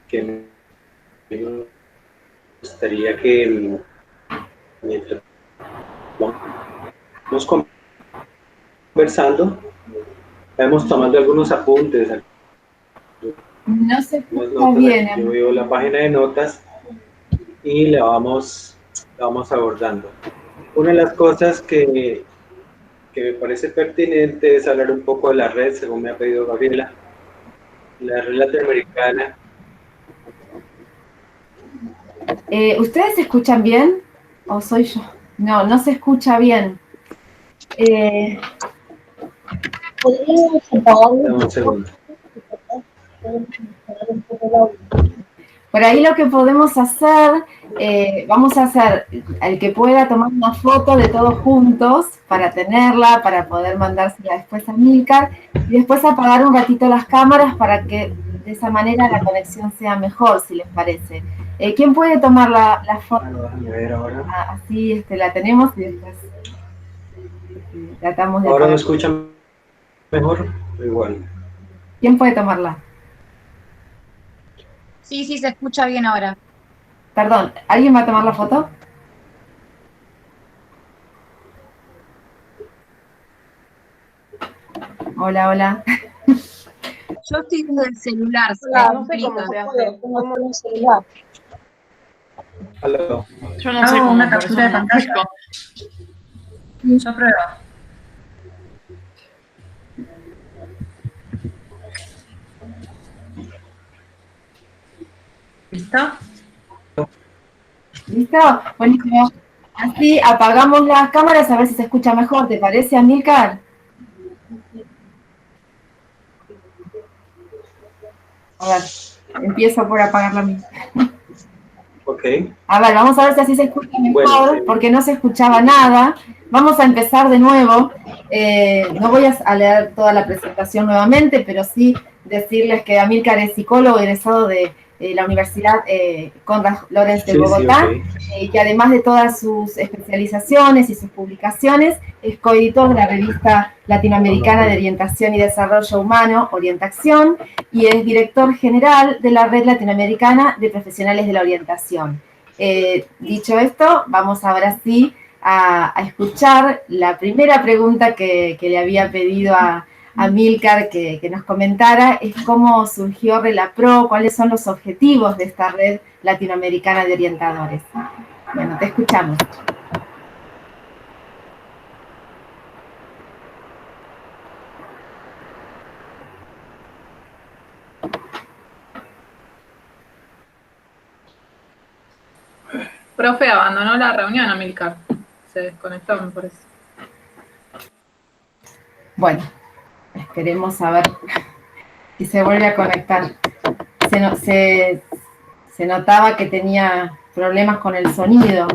que me gustaría que mientras vamos conversando, vamos tomando algunos apuntes, No se algunas escucha notas. Aquí yo bien. veo la página de notas y la vamos abordando. Una de las cosas que me parece pertinente es hablar un poco de la red, según me ha pedido Gabriela, la red latinoamericana. ¿Ustedes se escuchan bien? ¿O soy yo? No, no se escucha bien. Eh, Podríamos apagarlo Dame un un poco segundo. y capaz podemos mejorar un poco el audio. por ahí lo que podemos hacer, vamos a hacer el que pueda tomar una foto de todos juntos para tenerla, para poder mandársela después a Milcar y después apagar un ratito las cámaras para que de esa manera la conexión sea mejor, si les parece. ¿Quién puede tomar la foto? Bueno, déjame ver ahora. Así la tenemos y después tratamos de ¿Ahora me apagar. escuchan mejor? Igual. ¿Quién puede tomarla? Sí, sí, se escucha bien ahora. Perdón, ¿alguien va a tomar la foto? Hola, hola. Yo estoy desde el celular, se me Hola, No sé cómo complica. se no hace. puedo, tengo el celular. Aló. Yo no sé Hago cómo, una por eso captura de no pantalla. explico. Yo pruebo. ¿Listo? ¿Listo? Buenísimo. Así apagamos las cámaras a ver si se escucha mejor. ¿Te parece, Amílcar? A ver, empiezo por apagar la mía. Ok. A ver, vamos a ver si así se escucha Bueno, mejor, porque no se escuchaba nada. Vamos a empezar de nuevo. No voy a leer toda la presentación nuevamente, pero sí decirles que Amílcar es psicólogo egresado de la Universidad Konrad Lorenz de sí, sí, ok. Bogotá, y que además de todas sus especializaciones y sus publicaciones, es coeditor de la revista latinoamericana de orientación y desarrollo humano, Orientación, y es director general de la Red Latinoamericana de Profesionales de la Orientación. Dicho esto, vamos ahora sí a escuchar la primera pregunta que le había pedido a Milcar que nos comentara, es cómo surgió RelaPro, cuáles son los objetivos de esta red latinoamericana de orientadores. Bueno, te escuchamos. Profe abandonó la reunión, Amilcar. Se desconectó, me parece. Bueno, esperemos a ver si se vuelve a conectar. Se notaba que tenía problemas con el sonido.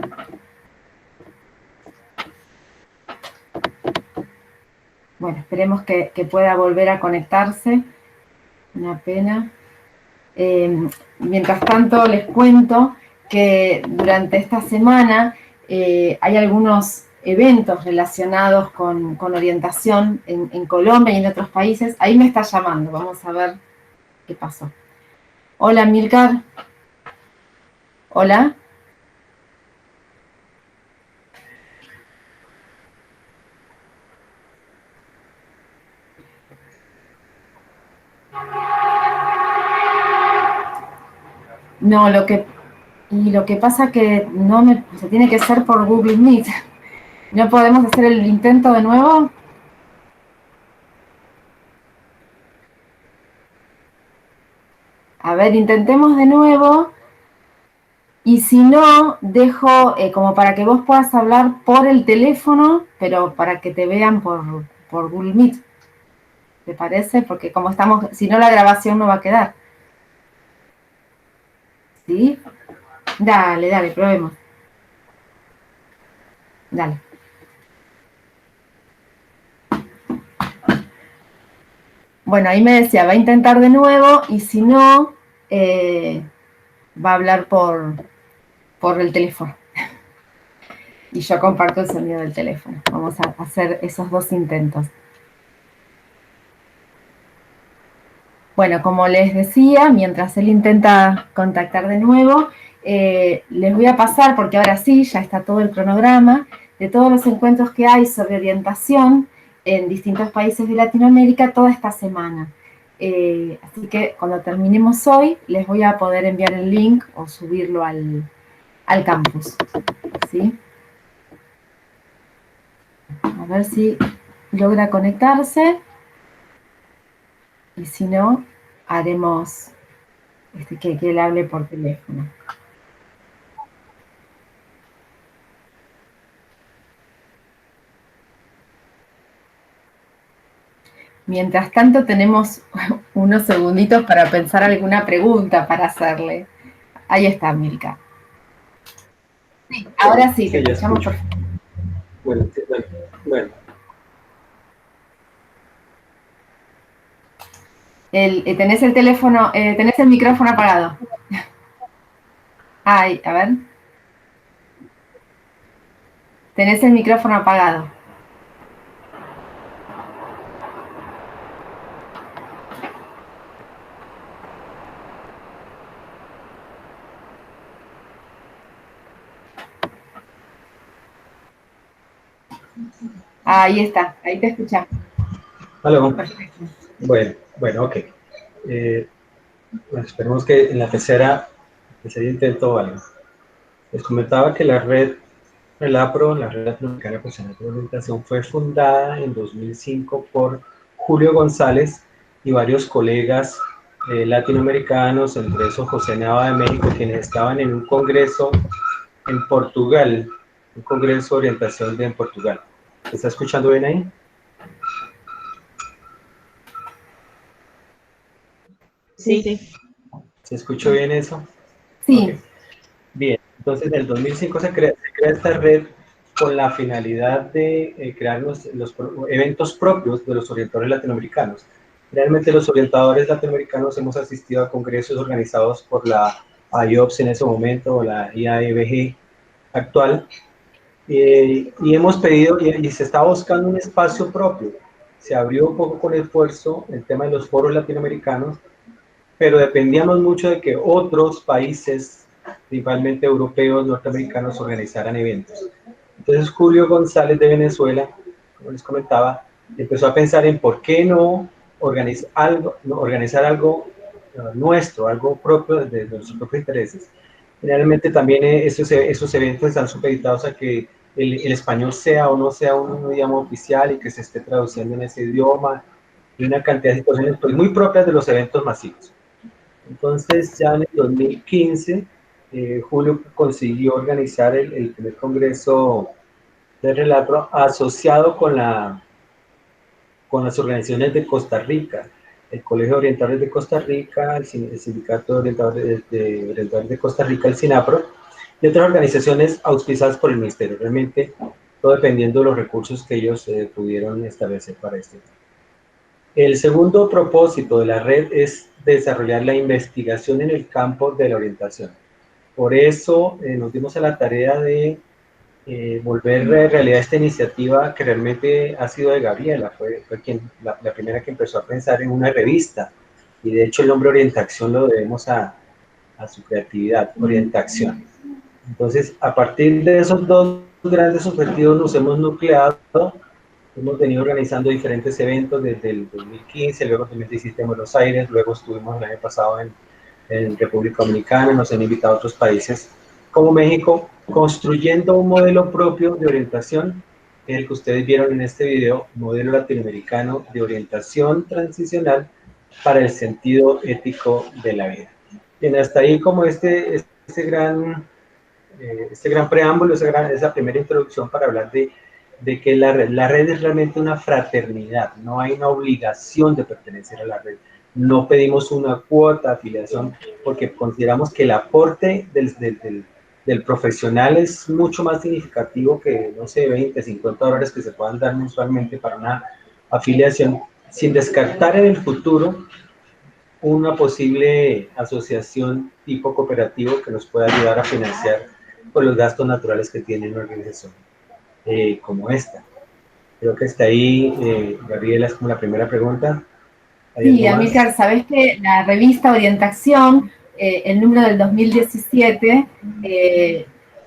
Bueno, esperemos que pueda volver a conectarse. Una pena. Mientras tanto, les cuento que durante esta semana hay algunos eventos relacionados con orientación en Colombia y en otros países. Ahí me está llamando, vamos a ver qué pasó. Hola, Milcar. Hola. No, lo que pasa que se tiene que hacer por Google Meet. ¿No podemos hacer el intento de nuevo? A ver, intentemos de nuevo. Y si no, dejo como para que vos puedas hablar por el teléfono, pero para que te vean por Google Meet. ¿Te parece? Porque como estamos, si no la grabación no va a quedar. ¿Sí? Dale, dale, probemos. Dale. Bueno, ahí me decía, va a intentar de nuevo y si no, va a hablar por el teléfono. Y yo comparto el sonido del teléfono. Vamos a hacer esos dos intentos. Bueno, como les decía, mientras él intenta contactar de nuevo, les voy a pasar, porque ahora sí, ya está todo el cronograma, de todos los encuentros que hay sobre orientación en distintos países de Latinoamérica toda esta semana. Así que cuando terminemos hoy, les voy a poder enviar el link o subirlo al campus. ¿Sí? A ver si logra conectarse. Y si no, haremos que él hable por teléfono. Mientras tanto, tenemos unos segunditos para pensar alguna pregunta para hacerle. Ahí está, Milka. Sí, ahora sí, te Sí, ya escuchamos escucho. perfecto. Bueno, sí, bueno. Tenés el teléfono, tenés el micrófono apagado. Ay, a ver. Tenés el micrófono apagado. Ahí está, ahí te escuchamos. ¿Aló? Perfecto. Bueno, ok. Bueno, esperemos que en la tercera intento algo. Les comentaba que la red RELAPRO, la Red Latinoamericana Profesional de Orientación, fue fundada en 2005 por Julio González y varios colegas latinoamericanos, entre esos José Nava de México, quienes estaban en un congreso en Portugal, un congreso de orientación en Portugal. ¿Se está escuchando bien ahí? Sí. ¿Se escuchó bien eso? Sí. Ok. Bien, entonces en el 2005 se crea esta red con la finalidad de crear los eventos propios de los orientadores latinoamericanos. Realmente los orientadores latinoamericanos hemos asistido a congresos organizados por la IOPS en ese momento, o la IAEBG actual, y hemos pedido, y se está buscando un espacio propio. Se abrió un poco con esfuerzo el tema de los foros latinoamericanos, pero dependíamos mucho de que otros países, principalmente europeos, norteamericanos, organizaran eventos. Entonces Julio González de Venezuela, como les comentaba, empezó a pensar en por qué no organizar algo nuestro, algo propio de nuestros propios intereses. Generalmente también esos eventos están supeditados a que el español sea o no sea un idioma oficial y que se esté traduciendo en ese idioma, y una cantidad de situaciones pues, muy propias de los eventos masivos. Entonces, ya en el 2015, Julio consiguió organizar el primer congreso de relato asociado con las organizaciones de Costa Rica, el Colegio de Orientadores de Costa Rica, el Sindicato de Orientadores de Costa Rica, el SINAPRO, y otras organizaciones auspiciadas por el Ministerio, realmente todo dependiendo de los recursos que ellos pudieron establecer para este tema. El segundo propósito de la red es desarrollar la investigación en el campo de la orientación. Por eso nos dimos a la tarea de volver realidad esta iniciativa que realmente ha sido de Gabriela, fue la primera que empezó a pensar en una revista, y de hecho el nombre Orientación lo debemos a su creatividad, Orientación. Entonces, a partir de esos dos grandes objetivos nos hemos nucleado. Hemos venido organizando diferentes eventos desde el 2015, luego en 2017 en Buenos Aires, luego estuvimos el año pasado en República Dominicana, nos han invitado a otros países como México, construyendo un modelo propio de orientación, el que ustedes vieron en este video, modelo latinoamericano de orientación transicional para el sentido ético de la vida. Bien, hasta ahí como este gran preámbulo, esa primera introducción para hablar de que la red es realmente una fraternidad, no hay una obligación de pertenecer a la red. No pedimos una cuota de afiliación porque consideramos que el aporte del profesional es mucho más significativo que, no sé, 20, 50 dólares que se puedan dar mensualmente para una afiliación, sin descartar en el futuro una posible asociación tipo cooperativo que nos pueda ayudar a financiar por los gastos naturales que tiene una organización como esta. Creo que está ahí, Gabriela, es como la primera pregunta. ¿Hay Sí, algo más? Amílcar, sabés que la revista Orientación, el número del 2017,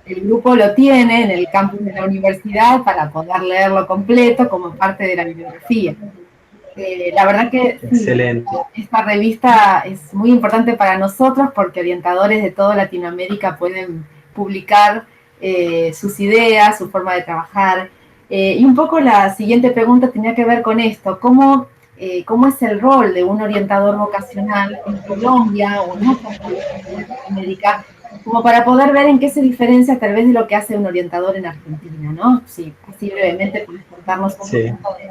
el grupo lo tiene en el campus de la universidad para poder leerlo completo como parte de la bibliografía. La verdad que sí, Excelente. esta revista es muy importante para nosotros porque orientadores de toda Latinoamérica pueden publicar sus ideas, su forma de trabajar. Y un poco la siguiente pregunta tenía que ver con esto, ¿cómo es el rol de un orientador vocacional en Colombia o en otros países de Latinoamérica, como para poder ver en qué se diferencia tal vez de lo que hace un orientador en Argentina, ¿no? Sí, así brevemente puedes contarnos un Sí. poquito de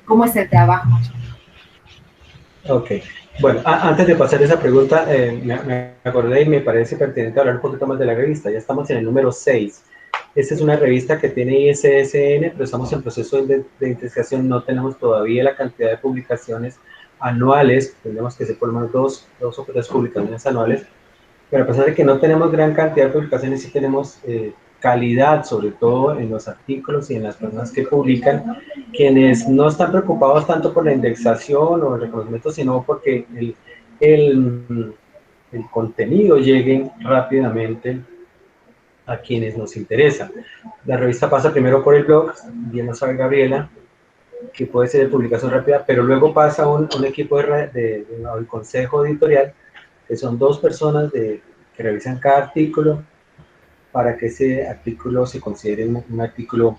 cómo es el trabajo allá. Ok. Bueno, antes de pasar esa pregunta, me acordé y me parece pertinente hablar un poquito más de la revista. Ya estamos en el número 6. Esta es una revista que tiene ISSN, pero estamos en proceso de identificación. No tenemos todavía la cantidad de publicaciones anuales. Tendremos que hacer por lo menos dos o tres publicaciones anuales. Pero a pesar de que no tenemos gran cantidad de publicaciones, sí tenemos calidad, sobre todo en los artículos y en las personas que publican, quienes no están preocupados tanto por la indexación o el reconocimiento, sino porque el contenido llegue rápidamente a quienes nos interesa. La revista pasa primero por el blog, bien lo sabe Gabriela, que puede ser de publicación rápida, pero luego pasa un equipo del consejo editorial, que son dos personas que revisan cada artículo para que ese artículo se considere un artículo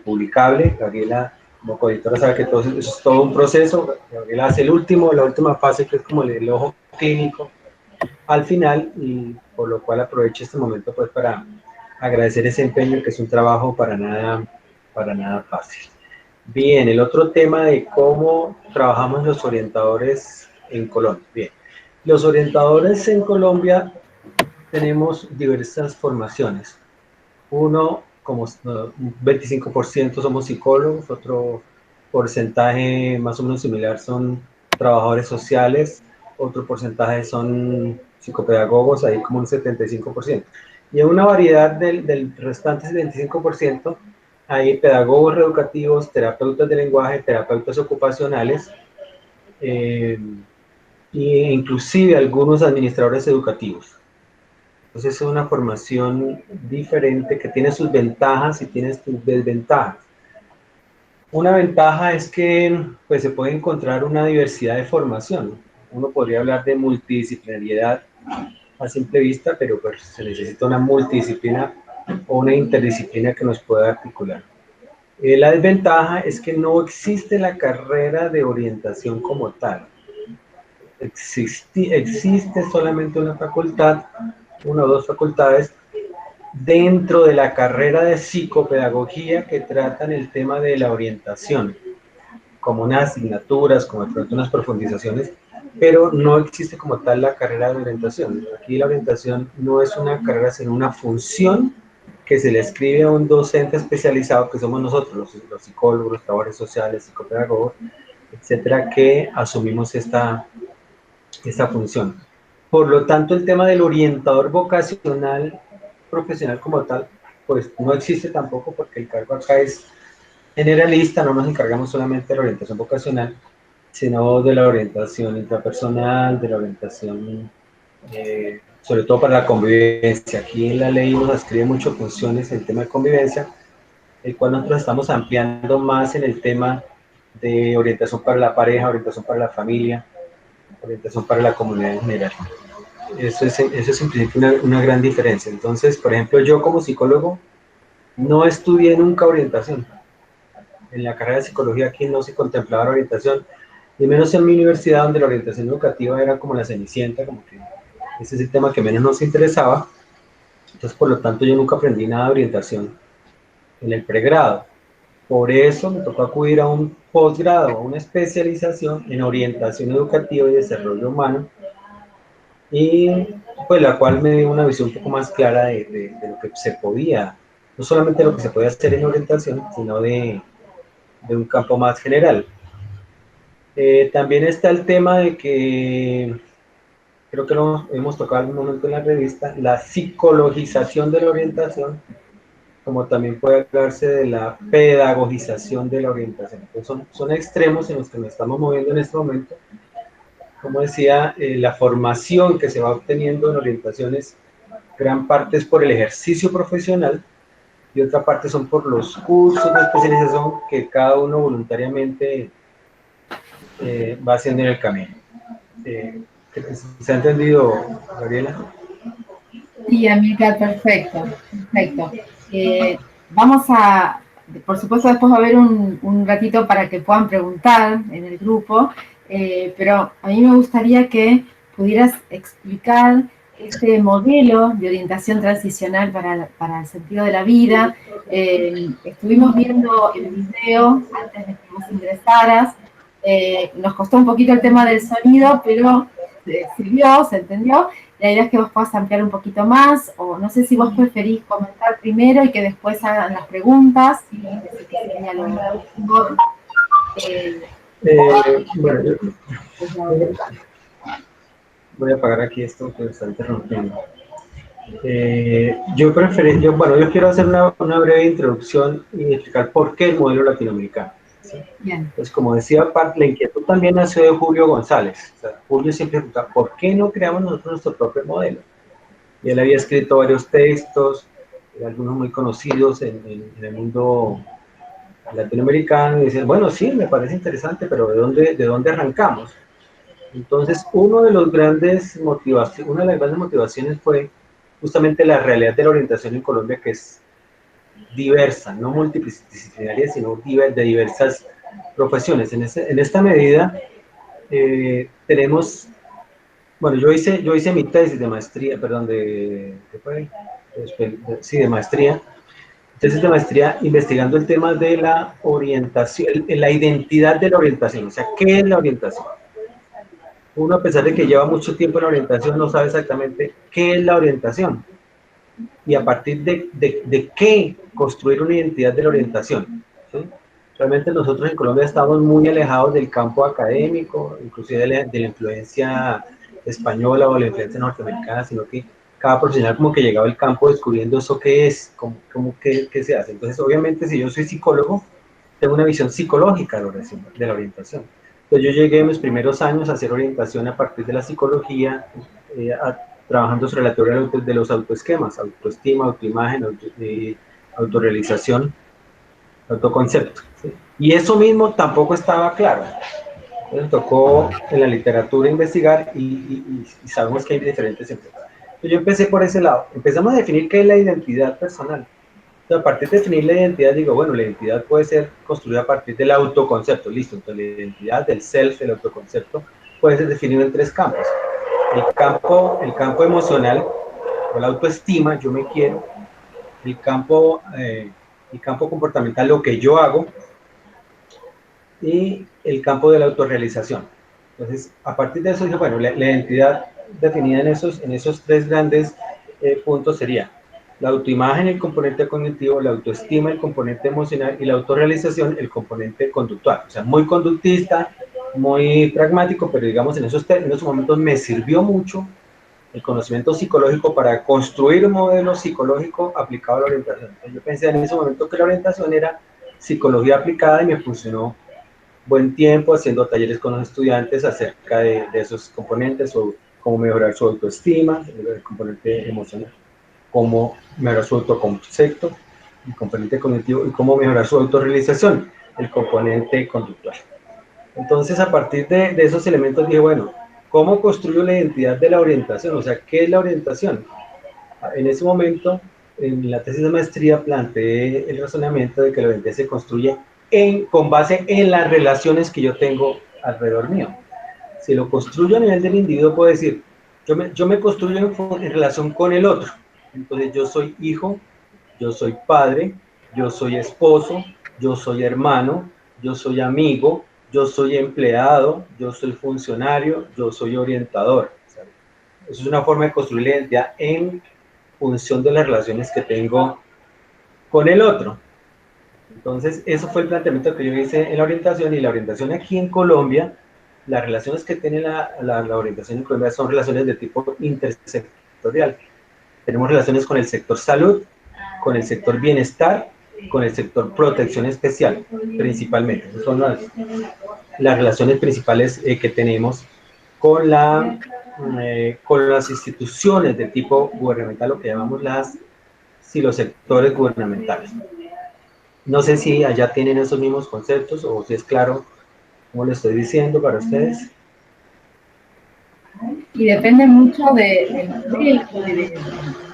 publicable. Gabriela, como coeditora, sabe que todo eso es todo un proceso. Gabriela hace la última fase, que es como el ojo clínico al final, y por lo cual aprovecho este momento pues para agradecer ese empeño, que es un trabajo para nada fácil. Bien, el otro tema de cómo trabajamos los orientadores en Colombia. Bien, los orientadores en Colombia tenemos diversas formaciones. Uno, como un 25% somos psicólogos, otro porcentaje más o menos similar son trabajadores sociales, otro porcentaje son psicopedagogos, ahí como un 75%. Y en una variedad del restante 75%, hay pedagogos reeducativos, terapeutas de lenguaje, terapeutas ocupacionales, e inclusive algunos administradores educativos. Entonces es una formación diferente que tiene sus ventajas y tiene sus desventajas. Una ventaja es que pues, se puede encontrar una diversidad de formación. Uno podría hablar de multidisciplinariedad a simple vista, pero pues, se necesita una multidisciplina o una interdisciplina que nos pueda articular. La desventaja es que no existe la carrera de orientación como tal. Existe solamente una facultad, una o dos facultades dentro de la carrera de psicopedagogía que tratan el tema de la orientación, como unas asignaturas, como de pronto unas profundizaciones, pero no existe como tal la carrera de orientación. Aquí la orientación no es una carrera, sino una función que se le escribe a un docente especializado, que somos nosotros, los psicólogos, los trabajadores sociales, psicopedagogos, etcétera, que asumimos esta función. Por lo tanto, el tema del orientador vocacional profesional como tal, pues no existe tampoco, porque el cargo acá es generalista. No nos encargamos solamente de la orientación vocacional, sino de la orientación intrapersonal, de la orientación, sobre todo para la convivencia. Aquí en la ley nos ascribe muchas funciones en el tema de convivencia, el cual nosotros estamos ampliando más en el tema de orientación para la pareja, orientación para la familia, orientación para la comunidad en general. Eso es en principio una gran diferencia. Entonces, por ejemplo, yo como psicólogo no estudié nunca orientación. En la carrera de psicología aquí no se contemplaba la orientación, y menos en mi universidad, donde la orientación educativa era como la cenicienta, como que ese es el tema que menos nos interesaba. Entonces, por lo tanto, yo nunca aprendí nada de orientación en el pregrado. Por eso me tocó acudir a un posgrado, a una especialización en orientación educativa y desarrollo humano, y pues la cual me dio una visión un poco más clara de lo que se podía, no solamente lo que se puede hacer en orientación, sino de un campo más general. También está el tema de que, creo que lo hemos tocado en algún momento en la revista, la psicologización de la orientación, como también puede hablarse de la pedagogización de la orientación. Entonces son extremos en los que nos estamos moviendo en este momento, como decía, la formación que se va obteniendo en orientaciones, gran parte es por el ejercicio profesional y otra parte son por los cursos de especialización que cada uno voluntariamente va haciendo en el camino. ¿Se ha entendido, Gabriela? Sí, Amilcar, perfecto, perfecto. Vamos a, por supuesto, después va a haber un ratito para que puedan preguntar en el grupo, pero a mí me gustaría que pudieras explicar este modelo de orientación transicional para el sentido de la vida. Estuvimos viendo el video antes de que vos ingresaras. Nos costó un poquito el tema del sonido, pero sirvió, se entendió. La idea es que vos puedas ampliar un poquito más, o no sé si vos preferís comentar primero y que después hagan las preguntas. Bueno, voy a apagar aquí esto que me está interrumpiendo. Yo quiero hacer una breve introducción y explicar por qué el modelo latinoamericano. ¿Sí? Bien. Pues como decía, la inquietud también nació de Julio González. O sea, Julio siempre preguntaba, ¿por qué no creamos nosotros nuestro propio modelo? Y él había escrito varios textos, algunos muy conocidos en el mundo latinoamericano, y decían, bueno, sí, me parece interesante, pero ¿de dónde arrancamos? Entonces, una de las grandes motivaciones fue justamente la realidad de la orientación en Colombia, que es diversa, no multidisciplinaria, sino de diversas profesiones. En esta medida, tenemos, bueno, yo hice mi tesis de maestría, perdón, ¿qué fue? Sí, de maestría. Tesis de maestría investigando el tema de la orientación, la identidad de la orientación, o sea, ¿qué es la orientación? Uno, a pesar de que lleva mucho tiempo en la orientación, no sabe exactamente qué es la orientación y a partir de qué construir una identidad de la orientación. ¿Sí? Realmente nosotros en Colombia estamos muy alejados del campo académico, inclusive de la influencia española o la influencia norteamericana, sino que cada profesional como que llegaba al campo descubriendo eso qué es, qué se hace. Entonces, obviamente, si yo soy psicólogo, tengo una visión psicológica de la orientación. Entonces, yo llegué en mis primeros años a hacer orientación a partir de la psicología, trabajando sobre la teoría de los autoesquemas, autoestima, autoimagen, autorrealización, autoconcepto. ¿Sí? Y eso mismo tampoco estaba claro. Entonces tocó en la literatura investigar y sabemos que hay diferentes enfoques. Entonces yo empecé por ese lado. Empezamos a definir qué es la identidad personal. Entonces, a partir de definir la identidad, digo, bueno, la identidad puede ser construida a partir del autoconcepto, listo. Entonces la identidad, del self, el autoconcepto, puede ser definido en tres campos. El campo emocional, o la autoestima, yo me quiero. El campo comportamental, lo que yo hago. Y el campo de la autorrealización. Entonces, a partir de eso, dije, bueno, la identidad definida en esos tres grandes puntos sería la autoimagen, el componente cognitivo, la autoestima, el componente emocional, y la autorrealización, el componente conductual. O sea, muy conductista, muy pragmático, pero digamos, en esos momentos me sirvió mucho el conocimiento psicológico para construir un modelo psicológico aplicado a la orientación. Entonces, yo pensé en ese momento que la orientación era psicología aplicada y me funcionó buen tiempo haciendo talleres con los estudiantes acerca de esos componentes, o cómo mejorar su autoestima, el componente emocional, cómo mejorar su autoconcepto, el componente cognitivo, y cómo mejorar su autorrealización, el componente conductual. Entonces, a partir de esos elementos dije, bueno, ¿cómo construyo la identidad de la orientación? O sea, ¿qué es la orientación? En ese momento, en la tesis de maestría, planteé el razonamiento de que la orientación se construye con base en las relaciones que yo tengo alrededor mío. Si lo construyo a nivel del individuo, puedo decir, yo me construyo en relación con el otro. Entonces, yo soy hijo, yo soy padre, yo soy esposo, yo soy hermano, yo soy amigo, yo soy empleado, yo soy funcionario, yo soy orientador. Eso es una forma de construir la identidad en función de las relaciones que tengo con el otro. Entonces, eso fue el planteamiento que yo hice en la orientación, y la orientación aquí en Colombia, las relaciones que tiene la orientación en Colombia son relaciones de tipo intersectorial. Tenemos relaciones con el sector salud, con el sector bienestar, con el sector protección especial, principalmente. Esas son las relaciones principales que tenemos con las instituciones de tipo gubernamental, lo que llamamos los sectores gubernamentales. No sé si allá tienen esos mismos conceptos o si es claro como lo estoy diciendo para ustedes. Y depende mucho del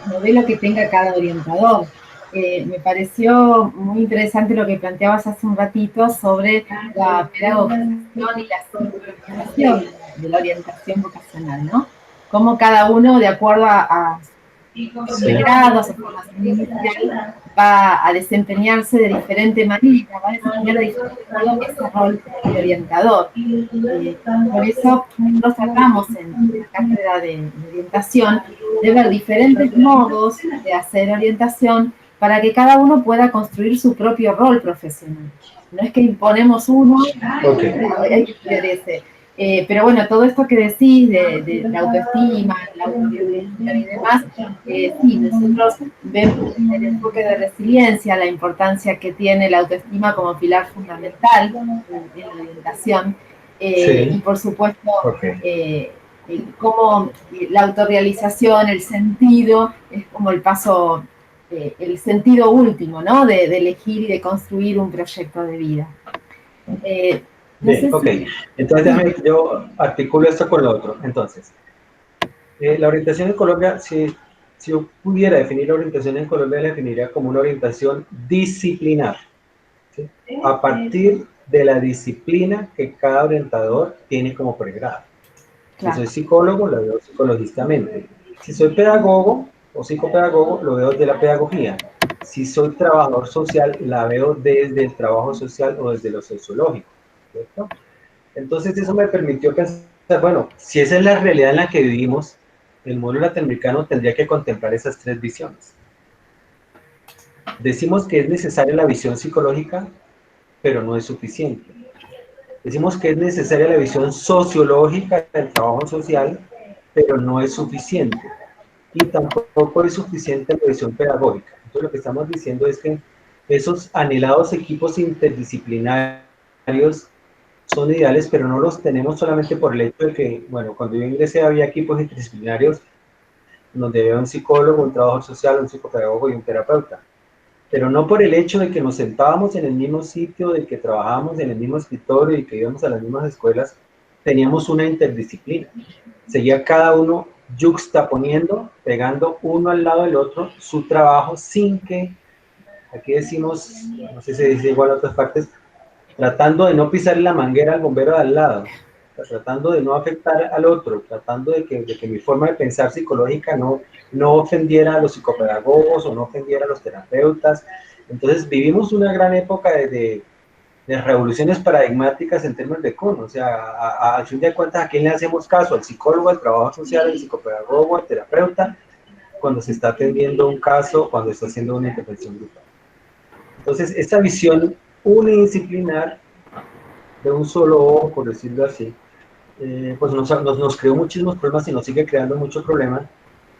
modelo que tenga cada orientador. Me pareció muy interesante lo que planteabas hace un ratito sobre la pedagogización y la psicologización de la orientación vocacional, ¿no? Cómo cada uno, de acuerdo a su pregrado, a su formación inicial, va a desempeñarse de diferente manera, va a desempeñar de diferente modo ese rol de orientador. Por eso nosotros tratamos en la cátedra de orientación de ver diferentes modos de hacer orientación para que cada uno pueda construir su propio rol profesional. No es que imponemos uno, hay que hacer ese. Pero bueno, todo esto que decís de la autoestima, la autoorientación y demás, sí, nosotros vemos el enfoque de resiliencia, la importancia que tiene la autoestima como pilar fundamental en la orientación, y por supuesto, cómo la autorrealización, el sentido, es como el paso, el sentido último, ¿no? De elegir y de construir un proyecto de vida. Bien, ok. Entonces déjame, yo articulo esto con lo otro. Entonces, la orientación en Colombia, si yo pudiera definir la orientación en Colombia, la definiría como una orientación disciplinar, ¿sí? A partir de la disciplina que cada orientador tiene como pregrado. Claro. Si soy psicólogo, lo veo psicologistamente. Si soy pedagogo o psicopedagogo, lo veo desde la pedagogía. Si soy trabajador social, la veo desde el trabajo social o desde lo sociológico, ¿cierto? Entonces eso me permitió pensar, bueno, si esa es la realidad en la que vivimos, el modelo latinoamericano tendría que contemplar esas tres visiones. Decimos que es necesaria la visión psicológica, pero no es suficiente. Decimos que es necesaria la visión sociológica del trabajo social, pero no es suficiente. Y tampoco es suficiente la visión pedagógica. Entonces lo que estamos diciendo es que esos anhelados equipos interdisciplinarios son ideales, pero no los tenemos solamente por el hecho de que, bueno, cuando yo ingresé había equipos interdisciplinarios donde había un psicólogo, un trabajador social, un psicopedagogo y un terapeuta. Pero no por el hecho de que nos sentábamos en el mismo sitio, de que trabajábamos en el mismo escritorio y que íbamos a las mismas escuelas, teníamos una interdisciplina. Seguía cada uno yuxtaponiendo, pegando uno al lado del otro su trabajo sin que, aquí decimos, no sé si se dice igual en otras partes, tratando de no pisar la manguera al bombero de al lado, tratando de no afectar al otro, tratando de que mi forma de pensar psicológica no ofendiera a los psicopedagogos o no ofendiera a los terapeutas. Entonces vivimos una gran época de revoluciones paradigmáticas en términos de cómo, o sea, al fin de cuentas, ¿a quién le hacemos caso? ¿Al psicólogo, al trabajador social, al psicopedagogo, al terapeuta? Cuando se está atendiendo un caso, cuando está haciendo una intervención grupal. Entonces, esta visión unidisciplinar de un solo ojo, por decirlo así, pues nos creó muchísimos problemas y nos sigue creando muchos problemas.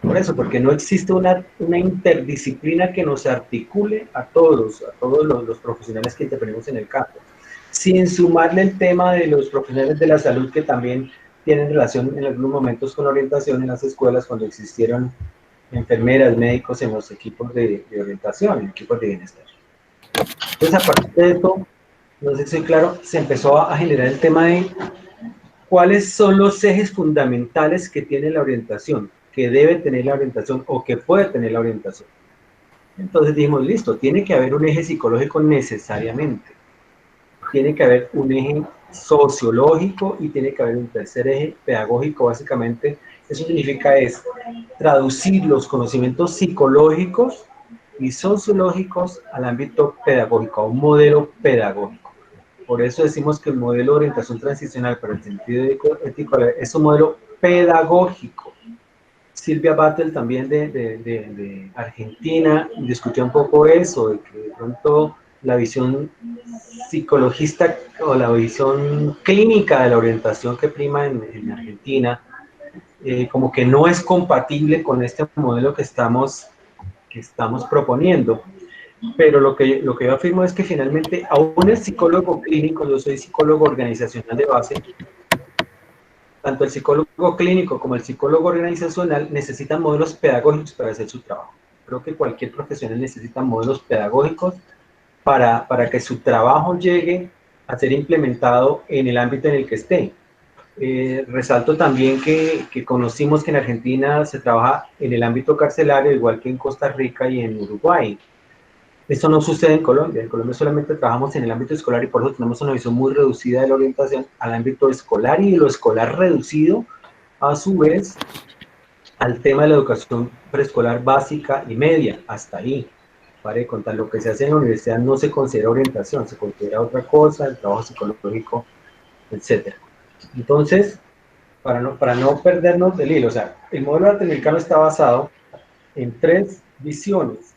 Por eso, porque no existe una interdisciplina que nos articule a todos los profesionales que intervenimos en el campo, sin sumarle el tema de los profesionales de la salud que también tienen relación en algunos momentos con la orientación en las escuelas cuando existieron enfermeras, médicos en los equipos de orientación, en equipos de bienestar. Entonces, a partir de esto, no sé si soy claro, se empezó a generar el tema de cuáles son los ejes fundamentales que tiene la orientación, que debe tener la orientación o que puede tener la orientación. Entonces dijimos, listo, tiene que haber un eje psicológico necesariamente, tiene que haber un eje sociológico y tiene que haber un tercer eje pedagógico. Básicamente, eso significa es traducir los conocimientos psicológicos y sociológicos al ámbito pedagógico, a un modelo pedagógico. Por eso decimos que el modelo de orientación transicional para el sentido ético es un modelo pedagógico. Silvia Battle también de Argentina discutió un poco eso, de que de pronto la visión psicologista o la visión clínica de la orientación que prima en Argentina, como que no es compatible con este modelo que estamos proponiendo. Pero lo que yo afirmo es que finalmente, aún el psicólogo clínico, yo soy psicólogo organizacional de base, tanto el psicólogo clínico como el psicólogo organizacional necesitan modelos pedagógicos para hacer su trabajo. Creo que cualquier profesional necesita modelos pedagógicos para que su trabajo llegue a ser implementado en el ámbito en el que esté. Resalto también que conocimos que en Argentina se trabaja en el ámbito carcelario, igual que en Costa Rica y en Uruguay. Esto no sucede en Colombia. En Colombia solamente trabajamos en el ámbito escolar y por eso tenemos una visión muy reducida de la orientación al ámbito escolar y lo escolar reducido, a su vez, al tema de la educación preescolar básica y media. Hasta ahí. Para de contar, lo que se hace en la universidad no se considera orientación, se considera otra cosa, el trabajo psicológico, etc. Entonces, para no perdernos del hilo, o sea, el modelo latinoamericano está basado en 3 visiones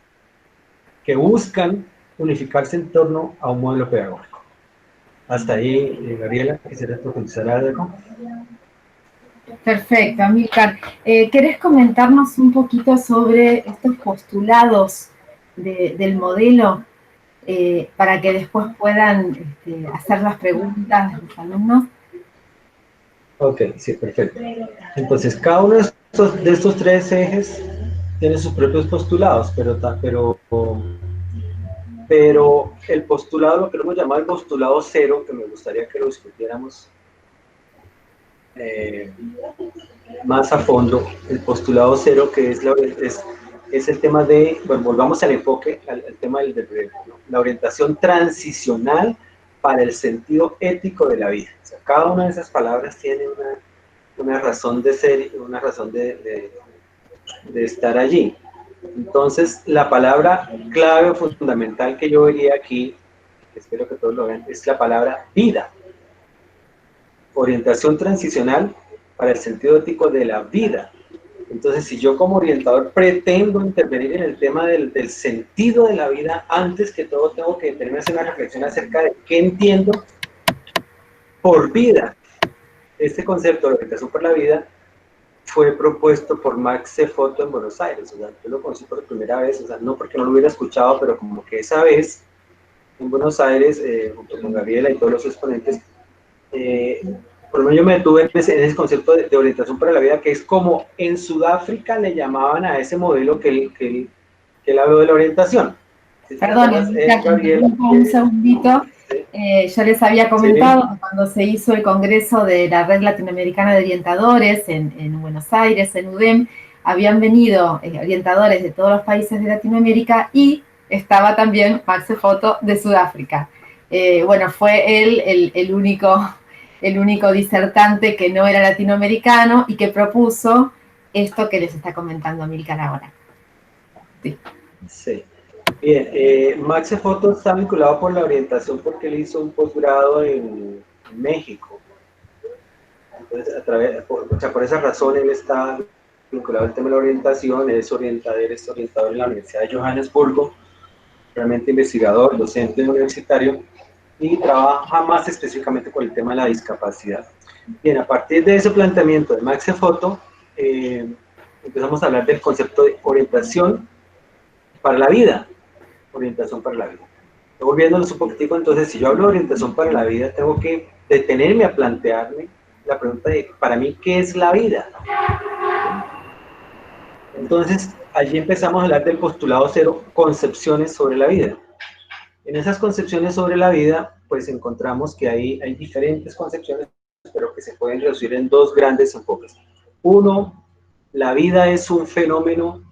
que buscan unificarse en torno a un modelo pedagógico. Hasta ahí, Gabriela, ¿quisieras profundizar algo? Perfecto, Amílcar. ¿Querés comentarnos un poquito sobre estos postulados del modelo para que después puedan hacer las preguntas de los alumnos? Ok, sí, perfecto. Entonces, cada uno de estos 3 ejes tiene sus propios postulados, pero el postulado, lo que hemos llamado el postulado cero, que me gustaría que lo discutiéramos más a fondo, el postulado cero, que es el tema de, bueno, volvamos al enfoque, al tema del ¿no? La orientación transicional para el sentido ético de la vida. O sea, cada una de esas palabras tiene una razón de ser, una razón de estar allí. Entonces, la palabra clave o fundamental que yo vería aquí, espero que todos lo vean, es la palabra vida. Orientación transicional para el sentido ético de la vida. Entonces, si yo como orientador pretendo intervenir en el tema del sentido de la vida, antes que todo tengo que tener una reflexión acerca de qué entiendo por vida. Este concepto de orientación por la vida fue propuesto por Max Cefoto en Buenos Aires. O sea, yo lo conocí por primera vez, o sea, no porque no lo hubiera escuchado, pero como que esa vez en Buenos Aires, junto con Gabriela y todos los exponentes, por lo menos yo me detuve en ese concepto de orientación para la vida, que es como en Sudáfrica le llamaban a ese modelo que él habló de la orientación. Perdón, Gabriel, un segundito. Yo les había comentado que cuando se hizo el congreso de la Red Latinoamericana de Orientadores en Buenos Aires, en UDEM, habían venido orientadores de todos los países de Latinoamérica y estaba también Max Cefoto de Sudáfrica. Bueno, fue él el único disertante que no era latinoamericano y que propuso esto que les está comentando Amílcar ahora. Sí. Sí. Bien, Max Cefoto está vinculado por la orientación porque él hizo un posgrado en México. Entonces, por esa razón él está vinculado al tema de la orientación, es orientador en la Universidad de Johannesburgo, realmente investigador, docente universitario, y trabaja más específicamente con el tema de la discapacidad. Bien, a partir de ese planteamiento de Max Cefoto, empezamos a hablar del concepto de orientación para la vida. Orientación para la vida. Volviéndonos un poquitico, entonces, si yo hablo de orientación para la vida, tengo que detenerme a plantearme la pregunta de, para mí, ¿qué es la vida? Entonces, allí empezamos a hablar del postulado cero, concepciones sobre la vida. En esas concepciones sobre la vida, pues encontramos que hay diferentes concepciones, pero que se pueden reducir en 2 grandes enfoques. Uno, la vida es un fenómeno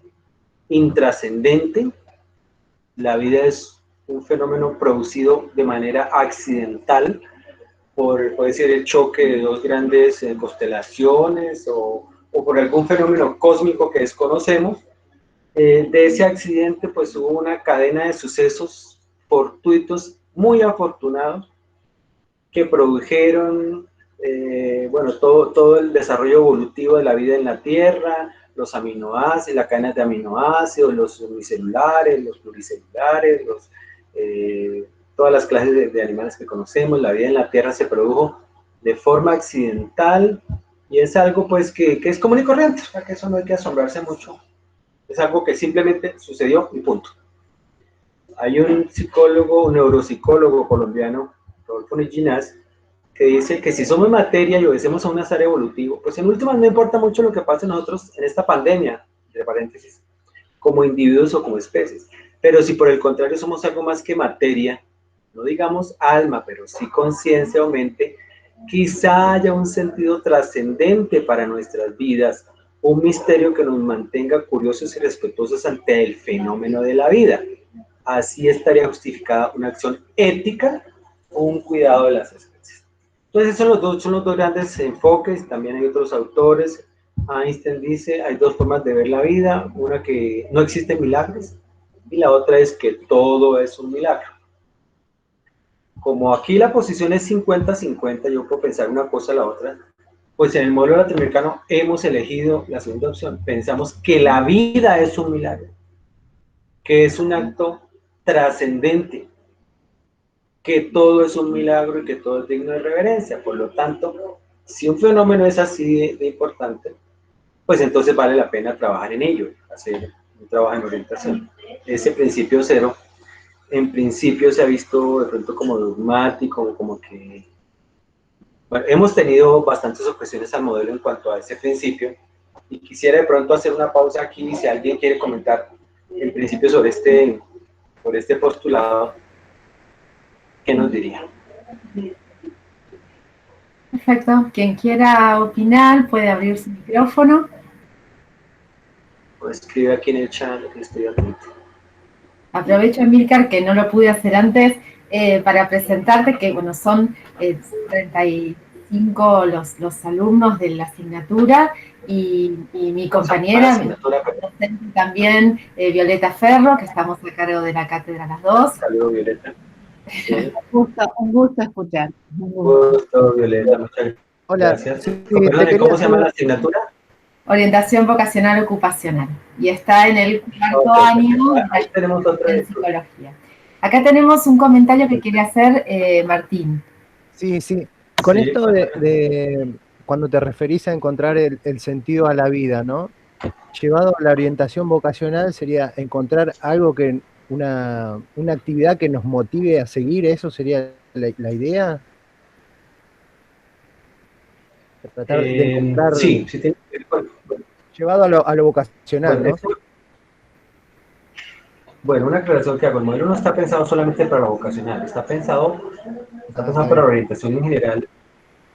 intrascendente. La vida es un fenómeno producido de manera accidental puede ser el choque de 2 grandes constelaciones o por algún fenómeno cósmico que desconocemos. De ese accidente pues hubo una cadena de sucesos fortuitos muy afortunados que produjeron bueno, todo el desarrollo evolutivo de la vida en la Tierra, los aminoácidos, la cadena de aminoácidos, los unicelulares, los pluricelulares, todas las clases de animales que conocemos. La vida en la Tierra se produjo de forma accidental y es algo pues que es común y corriente, o sea, que eso no hay que asombrarse mucho, es algo que simplemente sucedió y punto. Hay un neuropsicólogo colombiano, Rodolfo Ginás, que dice que si somos materia y obedecemos a un azar evolutivo, pues en últimas no importa mucho lo que pase nosotros en esta pandemia, entre paréntesis, como individuos o como especies. Pero si por el contrario somos algo más que materia, no digamos alma, pero sí conciencia o mente, quizá haya un sentido trascendente para nuestras vidas, un misterio que nos mantenga curiosos y respetuosos ante el fenómeno de la vida. Así estaría justificada una acción ética o un cuidado de las especies. Entonces, son los dos grandes enfoques. También hay otros autores. Einstein dice, hay dos formas de ver la vida, una que no existen milagros y la otra es que todo es un milagro. Como aquí la posición es 50-50, yo puedo pensar una cosa a la otra, pues en el modelo latinoamericano hemos elegido la segunda opción. Pensamos que la vida es un milagro, que es un acto trascendente, que todo es un milagro y que todo es digno de reverencia. Por lo tanto, si un fenómeno es así de importante, pues entonces vale la pena trabajar en ello, hacer un trabajo en orientación. Ese principio cero, en principio se ha visto de pronto como dogmático, como que... Bueno, hemos tenido bastantes objeciones al modelo en cuanto a ese principio, y quisiera de pronto hacer una pausa aquí, si alguien quiere comentar el principio sobre este postulado, ¿qué nos diría? Perfecto. Quien quiera opinar puede abrir su micrófono. O escribe aquí en el chat lo que estoy haciendo. Aprovecho, Emilcar, que no lo pude hacer antes, para presentarte que, bueno, son 35 los alumnos de la asignatura y mi compañera, mi docente también, Violeta Ferro, que estamos a cargo de la cátedra las dos. Saludos, Violeta. Un gusto escuchar. Un gusto, Violeta, muchas gracias. ¿Cómo se llama la asignatura? Orientación vocacional ocupacional. Y está en el cuarto año Ahí tenemos otra de psicología. Acá tenemos un comentario que quiere hacer Martín. Sí. Con esto de cuando te referís a encontrar el sentido a la vida, ¿no? Llevado a la orientación vocacional sería encontrar algo que, una actividad que nos motive a seguir, ¿eso sería la idea? Tratar de encontrar... Sí, tiene que ver con... Llevado a lo vocacional, bueno, ¿no? Bueno, una aclaración que hago, el modelo no está pensado solamente para lo vocacional, está pensado para la orientación en general,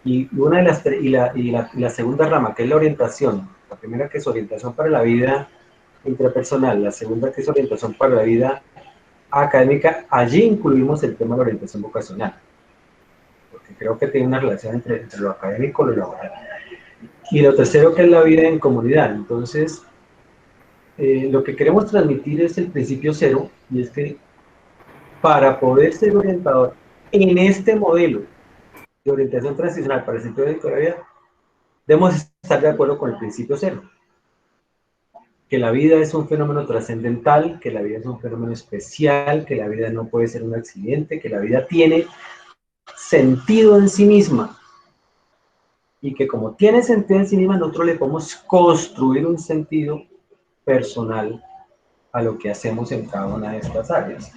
y una de la segunda rama, que es la orientación, la primera que es orientación para la vida intrapersonal, la segunda que es orientación para la vida académica, allí incluimos el tema de la orientación vocacional, porque creo que tiene una relación entre lo académico y lo laboral. Y lo tercero que es la vida en comunidad. Entonces, lo que queremos transmitir es el principio cero, y es que para poder ser orientador en este modelo de orientación transicional para el sentido de la vida, debemos estar de acuerdo con el principio cero, que la vida es un fenómeno trascendental, que la vida es un fenómeno especial, que la vida no puede ser un accidente, que la vida tiene sentido en sí misma, y que como tiene sentido en sí misma, nosotros le podemos construir un sentido personal a lo que hacemos en cada una de estas áreas.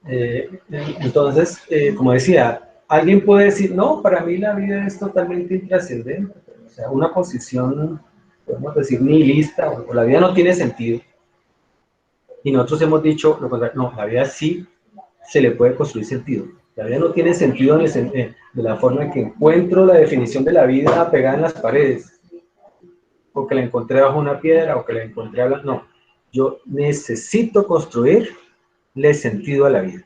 Entonces, como decía, alguien puede decir, no, para mí la vida es totalmente intrascendente, o sea, una posición, podemos decir, nihilista, o la vida no tiene sentido. Y nosotros hemos dicho, no, la vida sí se le puede construir sentido. La vida no tiene sentido de la forma en que encuentro la definición de la vida pegada en las paredes, o que la encontré bajo una piedra, o que la encontré a no. Yo necesito construirle sentido a la vida.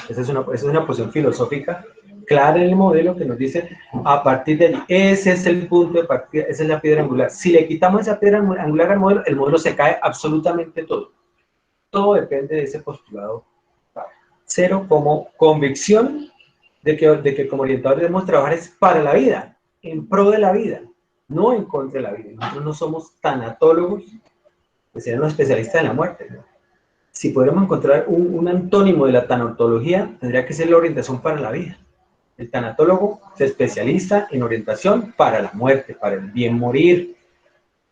Esa es una posición filosófica clara en el modelo que nos dice, a partir de allí, ese es el punto de partida, esa es la piedra angular. Si le quitamos esa piedra angular al modelo, el modelo se cae absolutamente todo. Todo depende de ese postulado cero como convicción de que como orientadores debemos trabajar es para la vida, en pro de la vida, no en contra de la vida. Nosotros no somos tanatólogos, que serían los especialistas en la muerte, ¿no? Si pudiéramos encontrar un antónimo de la tanatología, tendría que ser la orientación para la vida. El tanatólogo se especializa en orientación para la muerte, para el bien morir,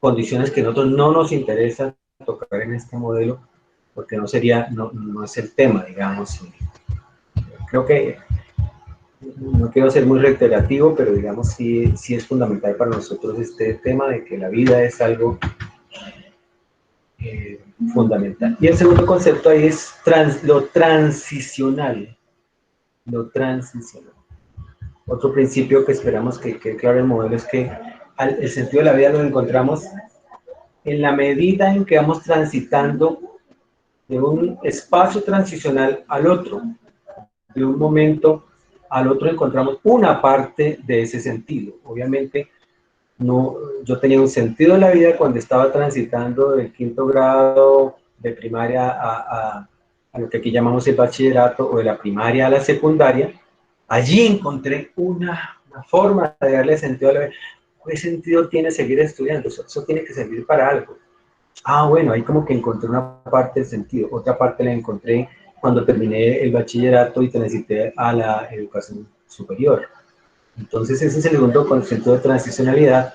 condiciones que a nosotros no nos interesa tocar en este modelo, porque no es el tema, digamos. Creo que no quiero ser muy reiterativo, pero digamos sí es fundamental para nosotros este tema de que la vida es algo fundamental. Y el segundo concepto ahí es lo transicional. Lo transicional. Otro principio que esperamos que quede claro en el modelo es que el sentido de la vida lo encontramos en la medida en que vamos transitando de un espacio transicional al otro, de un momento al otro encontramos una parte de ese sentido. Obviamente, no, yo tenía un sentido de la vida cuando estaba transitando del 5º grado de primaria a lo que aquí llamamos el bachillerato, o de la primaria a la secundaria. Allí encontré una forma de darle sentido a la vida. ¿Qué sentido tiene seguir estudiando? Eso tiene que servir para algo. Bueno, ahí como que encontré una parte del sentido. Otra parte la encontré cuando terminé el bachillerato y transité a la educación superior. Entonces ese es el segundo concepto de transicionalidad.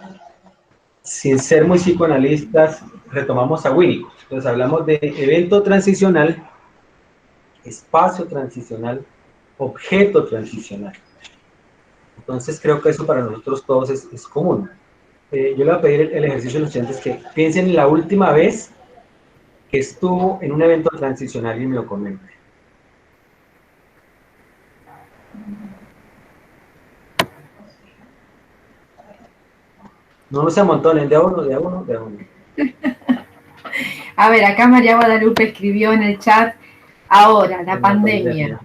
Sin ser muy psicoanalistas, retomamos a Winnicott. Entonces hablamos de evento transicional, espacio transicional, objeto transicional. Entonces creo que eso para nosotros todos es común. Yo le voy a pedir el ejercicio a los estudiantes que piensen en la última vez que estuvo en un evento transicional y me lo comente. No se amontonen, de a uno. A ver, acá María Guadalupe escribió en el chat, ahora, la pandemia.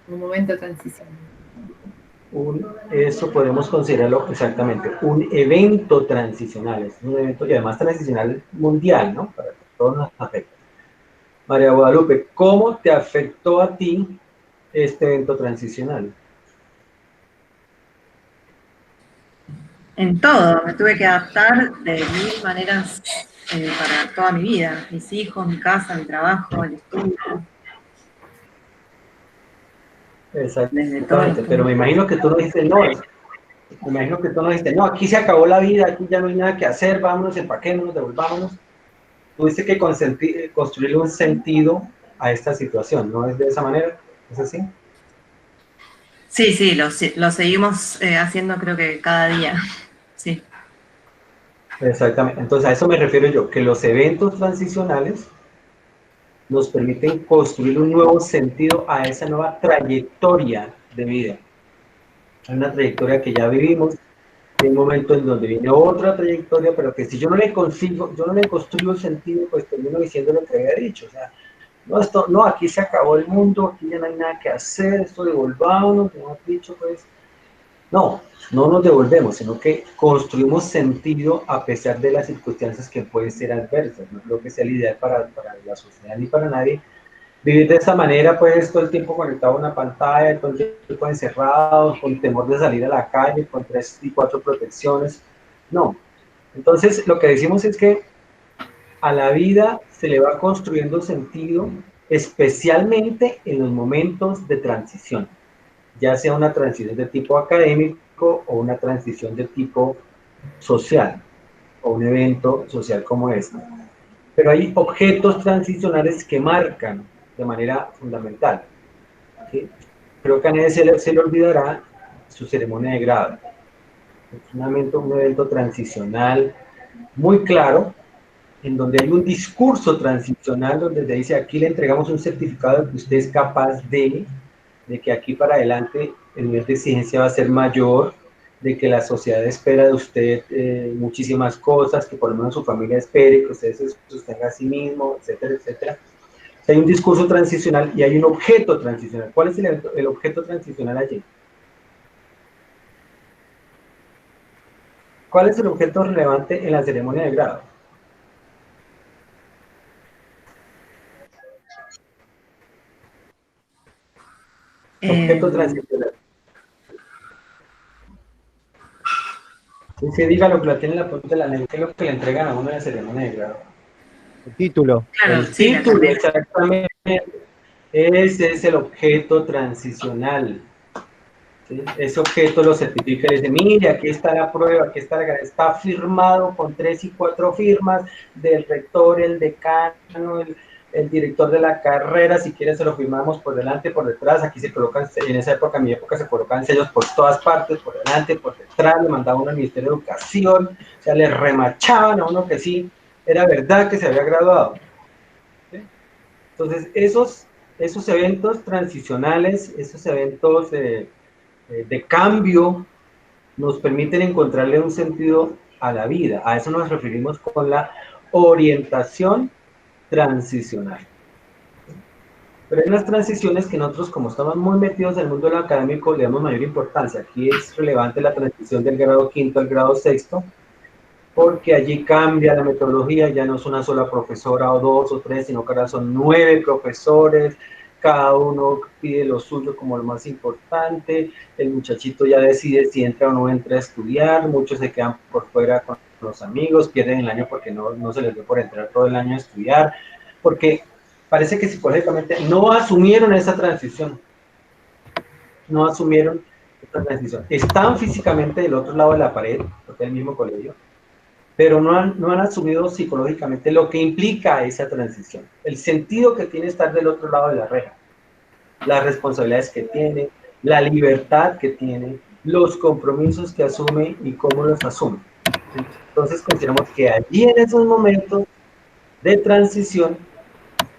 Un momento transicional. Eso podemos considerarlo exactamente, un evento transicional, es un evento y además transicional mundial, ¿no? Para que todos nos afecte. María Guadalupe, ¿cómo te afectó a ti este evento transicional? En todo, me tuve que adaptar de 1000 maneras para toda mi vida, mis hijos, mi casa, mi trabajo, el estudio. Exactamente, pero me imagino que tú no dijiste no, aquí se acabó la vida, aquí ya no hay nada que hacer, vámonos, empaquémonos, devolvámonos. Tuviste que construirle un sentido a esta situación, ¿no es de esa manera? ¿Es así? Sí, lo seguimos haciendo creo que cada día, sí. Exactamente, entonces a eso me refiero yo, que los eventos transicionales nos permiten construir un nuevo sentido a esa nueva trayectoria de vida. Hay una trayectoria que ya vivimos, hay un momento en donde viene otra trayectoria, pero que si yo no le construyo el sentido, pues termino diciendo lo que había dicho, o sea, no, aquí se acabó el mundo, aquí ya no hay nada que hacer, esto devolvámonos, como has dicho, pues, no nos devolvemos, sino que construimos sentido a pesar de las circunstancias que pueden ser adversas. No creo que sea la ideal para la sociedad ni para nadie. Vivir de esta manera, pues, todo el tiempo conectado a una pantalla, todo el tiempo encerrado, con temor de salir a la calle, con 3 y 4 protecciones. No. Entonces, lo que decimos es que a la vida se le va construyendo sentido, especialmente en los momentos de transición, ya sea una transición de tipo académico o una transición de tipo social, o un evento social como este. Pero hay objetos transicionales que marcan de manera fundamental, ¿sí? Creo que a nadie se le olvidará su ceremonia de grado. Es un evento transicional muy claro, en donde hay un discurso transicional donde se dice, aquí le entregamos un certificado de que usted es capaz de que aquí para adelante el nivel de exigencia va a ser mayor, de que la sociedad espera de usted muchísimas cosas, que por lo menos su familia espere, que usted se sostenga a sí mismo, etcétera, etcétera. Hay un discurso transicional y hay un objeto transicional. ¿Cuál es el objeto transicional allí? ¿Cuál es el objeto relevante en la ceremonia de grado? Objeto transicional. Sí, diga lo que la tiene en la punta de la lengua, ¿qué es lo que le entregan a uno en la ceremonia de grado? El título. Claro, el título, exactamente. Ese es el objeto transicional. ¿Sí? Ese objeto lo certifica y dice, mire, aquí está la prueba, aquí está firmado con 3 y 4 firmas del rector, el decano, el director de la carrera, si quieren se lo firmamos por delante, por detrás, aquí se colocan, en esa época, en mi época se colocaban sellos por todas partes, por delante, por detrás, le mandaban uno al Ministerio de Educación, o sea, le remachaban a uno que sí, era verdad que se había graduado. ¿Sí? Entonces, esos eventos transicionales, esos eventos de cambio, nos permiten encontrarle un sentido a la vida. A eso nos referimos con la orientación transicional. Pero hay unas transiciones que nosotros, como estamos muy metidos en el mundo académico, le damos mayor importancia. Aquí es relevante la transición del grado quinto al grado sexto, porque allí cambia la metodología, ya no es una sola profesora o dos o tres, sino que ahora son 9 profesores, cada uno pide lo suyo como lo más importante, el muchachito ya decide si entra o no entra a estudiar, muchos se quedan por fuera con los amigos, pierden el año porque no se les dio por entrar todo el año a estudiar, porque parece que psicológicamente no asumieron esa transición, no asumieron esa transición. Están físicamente del otro lado de la pared, porque es el mismo colegio, pero no han asumido psicológicamente lo que implica esa transición, el sentido que tiene estar del otro lado de la reja, las responsabilidades que tiene, la libertad que tiene, los compromisos que asume y cómo los asume. Entonces consideramos que allí en esos momentos de transición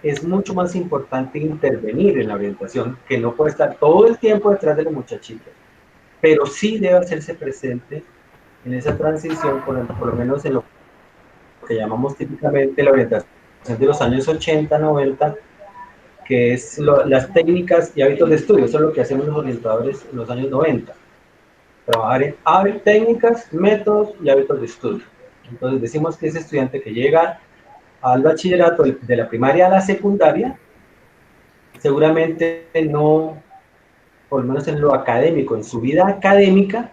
es mucho más importante intervenir en la orientación, que no puede estar todo el tiempo detrás de los muchachitos, pero sí debe hacerse presente en esa transición, por lo menos en lo que llamamos típicamente la orientación de los años 80, 90, que es las técnicas y hábitos de estudio. Eso es lo que hacemos los orientadores en los años 90. Trabajar en técnicas, métodos y hábitos de estudio. Entonces decimos que ese estudiante que llega al bachillerato de la primaria a la secundaria, seguramente no, por lo menos en lo académico, en su vida académica,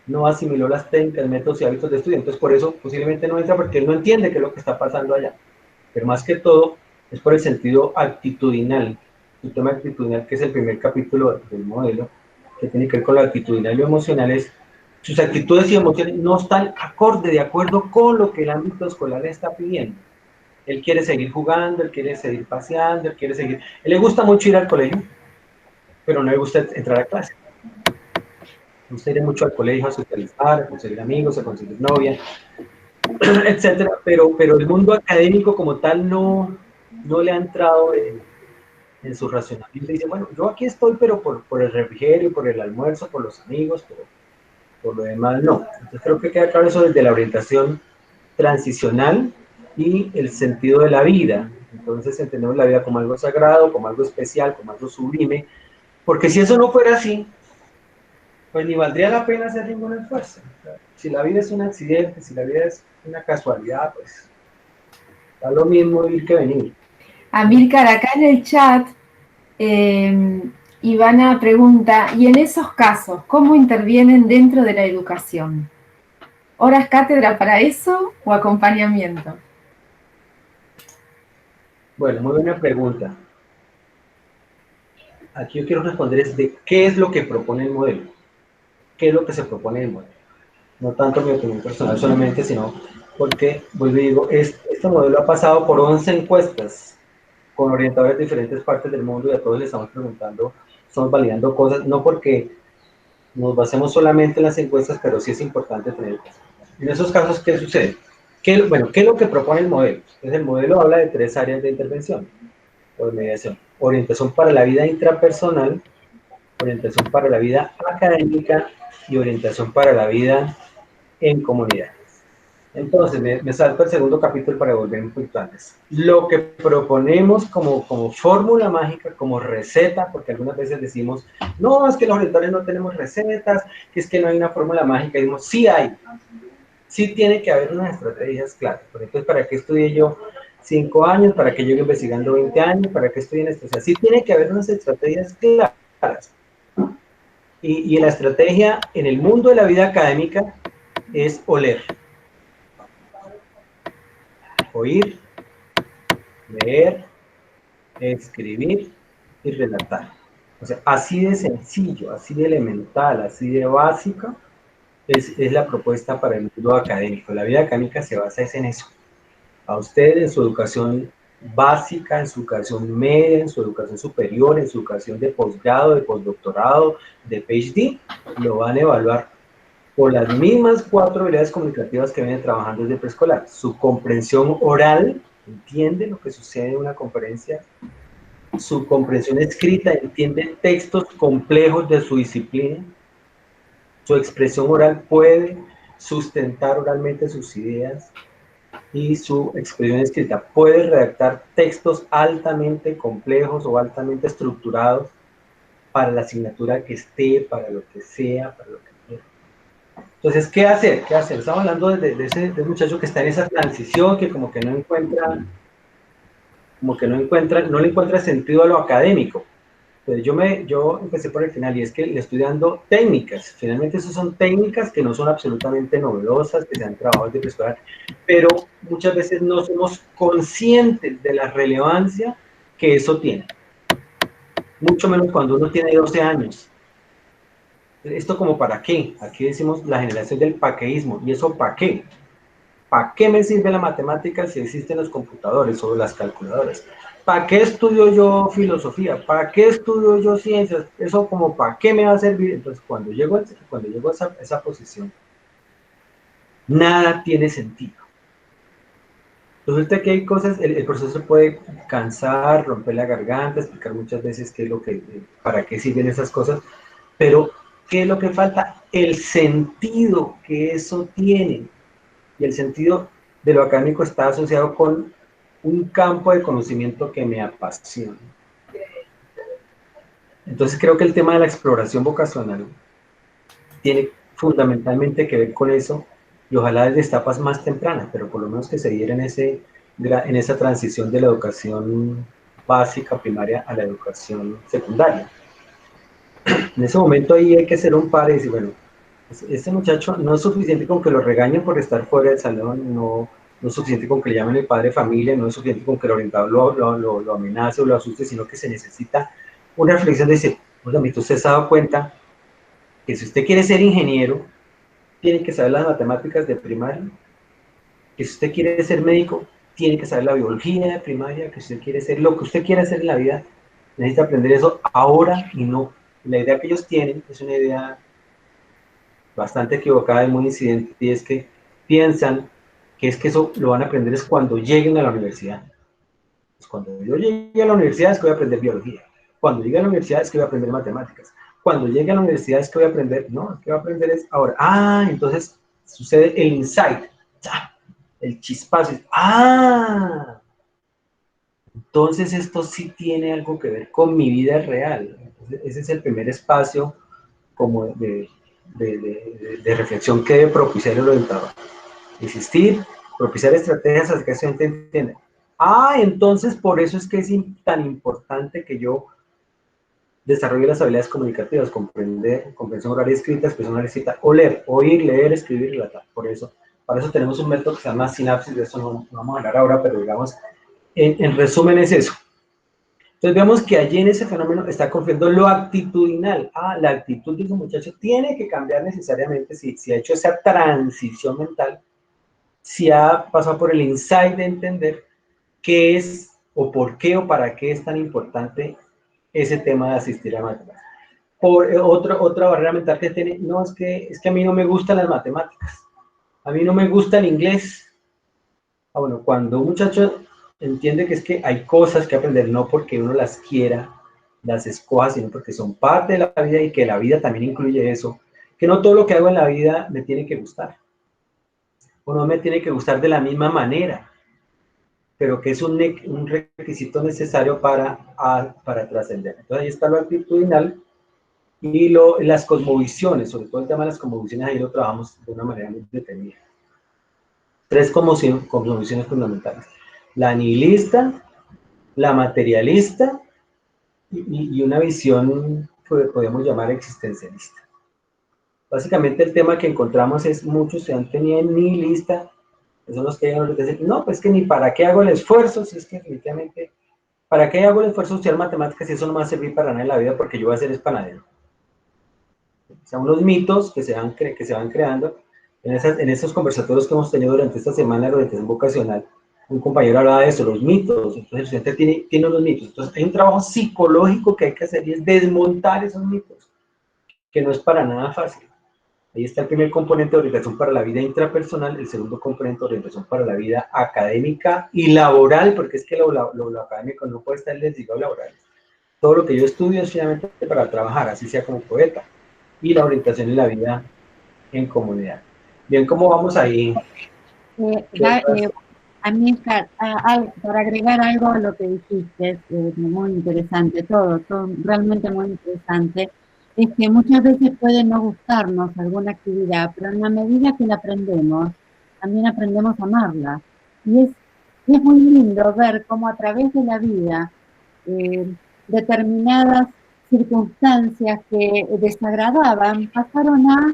no asimiló las técnicas, métodos y hábitos de estudio. Entonces por eso posiblemente no entra, porque él no entiende qué es lo que está pasando allá. Pero más que todo es por el sentido actitudinal, el tema actitudinal, que es el primer capítulo del modelo, que tiene que ver con lo actitudinal y lo emocional. Es, sus actitudes y emociones no están de acuerdo con lo que el ámbito escolar le está pidiendo. Él quiere seguir jugando, él quiere seguir paseando, él le gusta mucho ir al colegio, pero no le gusta entrar a clase. Le gusta ir mucho al colegio a socializar, a conseguir amigos, a conseguir novia, etcétera, pero el mundo académico como tal no le ha entrado en su racionamiento. Dice, bueno, yo aquí estoy, pero por el refrigerio, por el almuerzo, por los amigos, pero por lo demás no. Entonces creo que queda claro eso desde la orientación transicional y el sentido de la vida. Entonces entendemos la vida como algo sagrado, como algo especial, como algo sublime, porque si eso no fuera así, pues ni valdría la pena hacer ningún esfuerzo. Si la vida es un accidente, si la vida es una casualidad, pues da lo mismo ir que venir. Amílcar, acá en el chat, Ivana pregunta, ¿y en esos casos, cómo intervienen dentro de la educación? ¿Horas cátedra para eso o acompañamiento? Bueno, muy buena pregunta. Aquí yo quiero responder es de qué es lo que propone el modelo. ¿Qué es lo que se propone en el modelo? No tanto mi opinión personal solamente, sino porque, vuelvo y digo, este modelo ha pasado por 11 encuestas con orientadores de diferentes partes del mundo y a todos les estamos preguntando, estamos validando cosas, no porque nos basemos solamente en las encuestas, pero sí es importante tener. En esos casos, ¿qué sucede? ¿Qué es lo que propone el modelo? Entonces, el modelo habla de 3 áreas de intervención o de mediación. Orientación para la vida intrapersonal, orientación para la vida académica y orientación para la vida en comunidad. Entonces, me salto el segundo capítulo para volver puntuales. Lo que proponemos como fórmula mágica, como receta, porque algunas veces decimos, no, es que los orientadores no tenemos recetas, que es que no hay una fórmula mágica. Y decimos, sí hay. Sí tiene que haber unas estrategias claras. Por ejemplo, ¿para qué estudié yo 5 años? ¿Para qué llegué investigando 20 años? ¿Para qué estudié en esto? O sea, sí tiene que haber unas estrategias claras. Y la estrategia en el mundo de la vida académica es oler. Oír, leer, escribir y relatar. O sea, así de sencillo, así de elemental, así de básico es la propuesta para el mundo académico. La vida académica se basa en eso. A usted, en su educación básica, en su educación media, en su educación superior, en su educación de posgrado, de postdoctorado, de PhD, lo van a evaluar por las mismas 4 habilidades comunicativas que vienen trabajando desde preescolar. Su comprensión oral, entiende lo que sucede en una conferencia. Su comprensión escrita, entiende textos complejos de su disciplina. Su expresión oral puede sustentar oralmente sus ideas. Y su expresión escrita puede redactar textos altamente complejos o altamente estructurados para la asignatura que esté, para lo que sea, para lo que quiera. Entonces, ¿qué hacer? ¿Qué hacer? Estamos hablando de ese muchacho que está en esa transición, que como que no encuentra, no le encuentra sentido a lo académico. Entonces yo empecé por el final y es que le estoy dando técnicas. Finalmente esas son técnicas que no son absolutamente novedosas, que se han trabajado desde preescolar, pero muchas veces no somos conscientes de la relevancia que eso tiene. Mucho menos cuando uno tiene 12 años. ¿Esto como para qué? Aquí decimos la generación del paqueísmo. ¿Y eso para qué? ¿Para qué me sirve la matemática si existen los computadores o las calculadoras? ¿Para qué estudio yo filosofía? ¿Para qué estudio yo ciencias? Eso como ¿para qué me va a servir? Entonces cuando llego a esa posición, nada tiene sentido. Entonces aquí hay cosas, el proceso puede cansar, romper la garganta, explicar muchas veces qué es lo que, para qué sirven esas cosas, pero ¿qué es lo que falta? El sentido que eso tiene. Y el sentido de lo académico está asociado con un campo de conocimiento que me apasiona. Entonces creo que el tema de la exploración vocacional tiene fundamentalmente que ver con eso, y ojalá desde etapas más tempranas, pero por lo menos que se diera en esa transición de la educación básica, primaria, a la educación secundaria. En ese momento ahí hay que hacer un par y decir, bueno, este muchacho no es suficiente con que lo regañen por estar fuera del salón, no es suficiente con que le llamen el padre de familia, no es suficiente con que el orientador lo amenace o lo asuste, sino que se necesita una reflexión de decir, oiga, ¿usted se ha dado cuenta que si usted quiere ser ingeniero, tiene que saber las matemáticas de primaria? Que si usted quiere ser médico, tiene que saber la biología de primaria, que si usted quiere ser lo que usted quiere hacer en la vida, necesita aprender eso ahora y no. La idea que ellos tienen es una idea bastante equivocada y muy incidente, y es que piensan que es que eso lo van a aprender es cuando lleguen a la universidad. Pues cuando yo llegue a la universidad es que voy a aprender biología. Cuando llegue a la universidad es que voy a aprender matemáticas. Cuando llegue a la universidad es que voy a aprender, no, es que voy a aprender es ahora. Ah, entonces sucede el insight, el chispazo. Ah, entonces esto sí tiene algo que ver con mi vida real. Entonces, ese es el primer espacio como de reflexión que debe propiciar el orientador. Insistir, propiciar estrategias hasta que ese gente entienda. Ah, entonces por eso es que es tan importante que yo desarrolle las habilidades comunicativas, comprender, comprensión oral y escrita, expresión oral y escrita, oler, oír, leer, escribir y relatar. Por eso, para eso tenemos un método que se llama sinapsis, de eso no vamos a hablar ahora, pero digamos, en resumen es eso. Entonces vemos que allí en ese fenómeno está confluyendo lo actitudinal. Ah, la actitud de ese muchacho tiene que cambiar necesariamente si ha hecho esa transición mental, si ha pasado por el insight de entender qué es o por qué o para qué es tan importante ese tema de asistir a matemáticas. Por otra barrera mental que tiene, no, es que a mí no me gustan las matemáticas, a mí no me gusta el inglés. Ah, bueno, cuando un muchacho entiende que es que hay cosas que aprender, no porque uno las quiera, las escoja, sino porque son parte de la vida y que la vida también incluye eso, que no todo lo que hago en la vida me tiene que gustar, o no me tiene que gustar de la misma manera, pero que es un requisito necesario para trascender. Entonces ahí está lo actitudinal y las cosmovisiones, sobre todo el tema de las cosmovisiones, ahí lo trabajamos de una manera muy detenida. 3 cosmovisiones fundamentales: la nihilista, la materialista y una visión que podemos llamar existencialista. Básicamente el tema que encontramos es muchos estudiantes nihilista, que son los que dicen, no, pues que ni para qué hago el esfuerzo, si es que definitivamente, ¿para qué hago el esfuerzo de estudiar matemáticas si eso no me va a servir para nada en la vida porque yo voy a ser panadero? Son unos mitos que se van creando en esos conversatorios que hemos tenido durante esta semana de orientación vocacional. un compañero hablaba de eso, los mitos. Entonces el estudiante tiene unos mitos. Entonces hay un trabajo psicológico que hay que hacer y es desmontar esos mitos, que no es para nada fácil. Ahí está el primer componente de orientación para la vida intrapersonal, el segundo componente de orientación para la vida académica y laboral, porque es que lo académico no puede estar desligado laboral. Todo lo que yo estudio es finalmente para trabajar, así sea como poeta, y la orientación en la vida en comunidad. Bien, ¿cómo vamos ahí? Amílcar, para agregar algo a lo que dijiste, muy interesante, todo realmente muy interesante, es que muchas veces puede no gustarnos alguna actividad, pero en la medida que la aprendemos, también aprendemos a amarla. Y es muy lindo ver cómo a través de la vida, determinadas circunstancias que desagradaban pasaron a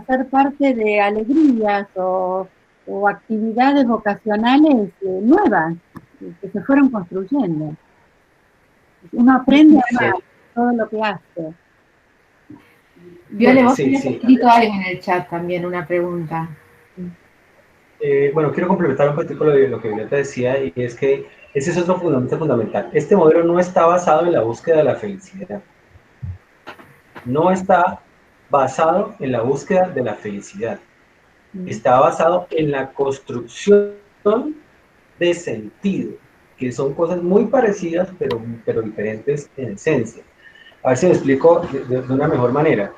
ser parte de alegrías o actividades vocacionales nuevas que se fueron construyendo. Uno aprende a amar todo lo que hace. Viole, vos tienes escrito algo en el chat también, una pregunta. Bueno, quiero complementar un poquito lo que Violeta decía, y es que ese es otro fundamental. Este modelo no está basado en la búsqueda de la felicidad. No está basado en la búsqueda de la felicidad. Está basado en la construcción de sentido, que son cosas muy parecidas, pero diferentes en esencia. A ver si me explico de una mejor manera.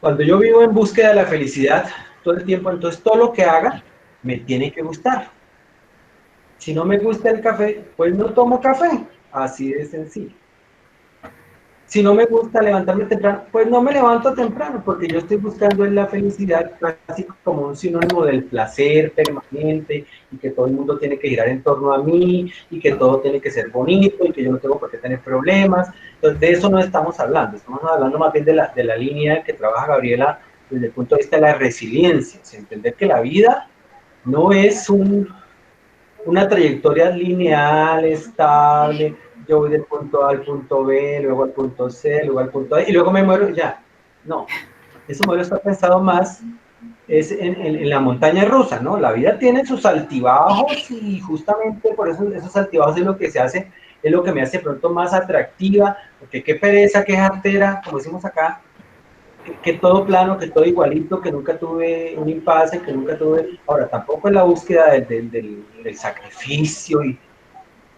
Cuando yo vivo en búsqueda de la felicidad todo el tiempo, entonces todo lo que haga me tiene que gustar. Si no me gusta el café, pues no tomo café. Así de sencillo. Si no me gusta levantarme temprano, pues no me levanto temprano, porque yo estoy buscando en la felicidad casi como un sinónimo del placer permanente, y que todo el mundo tiene que girar en torno a mí, y que todo tiene que ser bonito, y que yo no tengo por qué tener problemas. Entonces, de eso no estamos hablando más bien de la línea que trabaja Gabriela desde el punto de vista de la resiliencia, es entender que la vida no es una trayectoria lineal, estable. Yo voy del punto A al punto B, luego al punto C, luego al punto A, y luego me muero ya. No, ese modelo está pensado más en la montaña rusa, ¿no? La vida tiene sus altibajos, y justamente por eso esos altibajos es lo que es lo que me hace pronto más atractiva, porque qué pereza, qué jartera, como decimos acá, que todo plano, que todo igualito, que nunca tuve un impasse, que nunca tuve. Ahora, tampoco es la búsqueda del sacrificio y,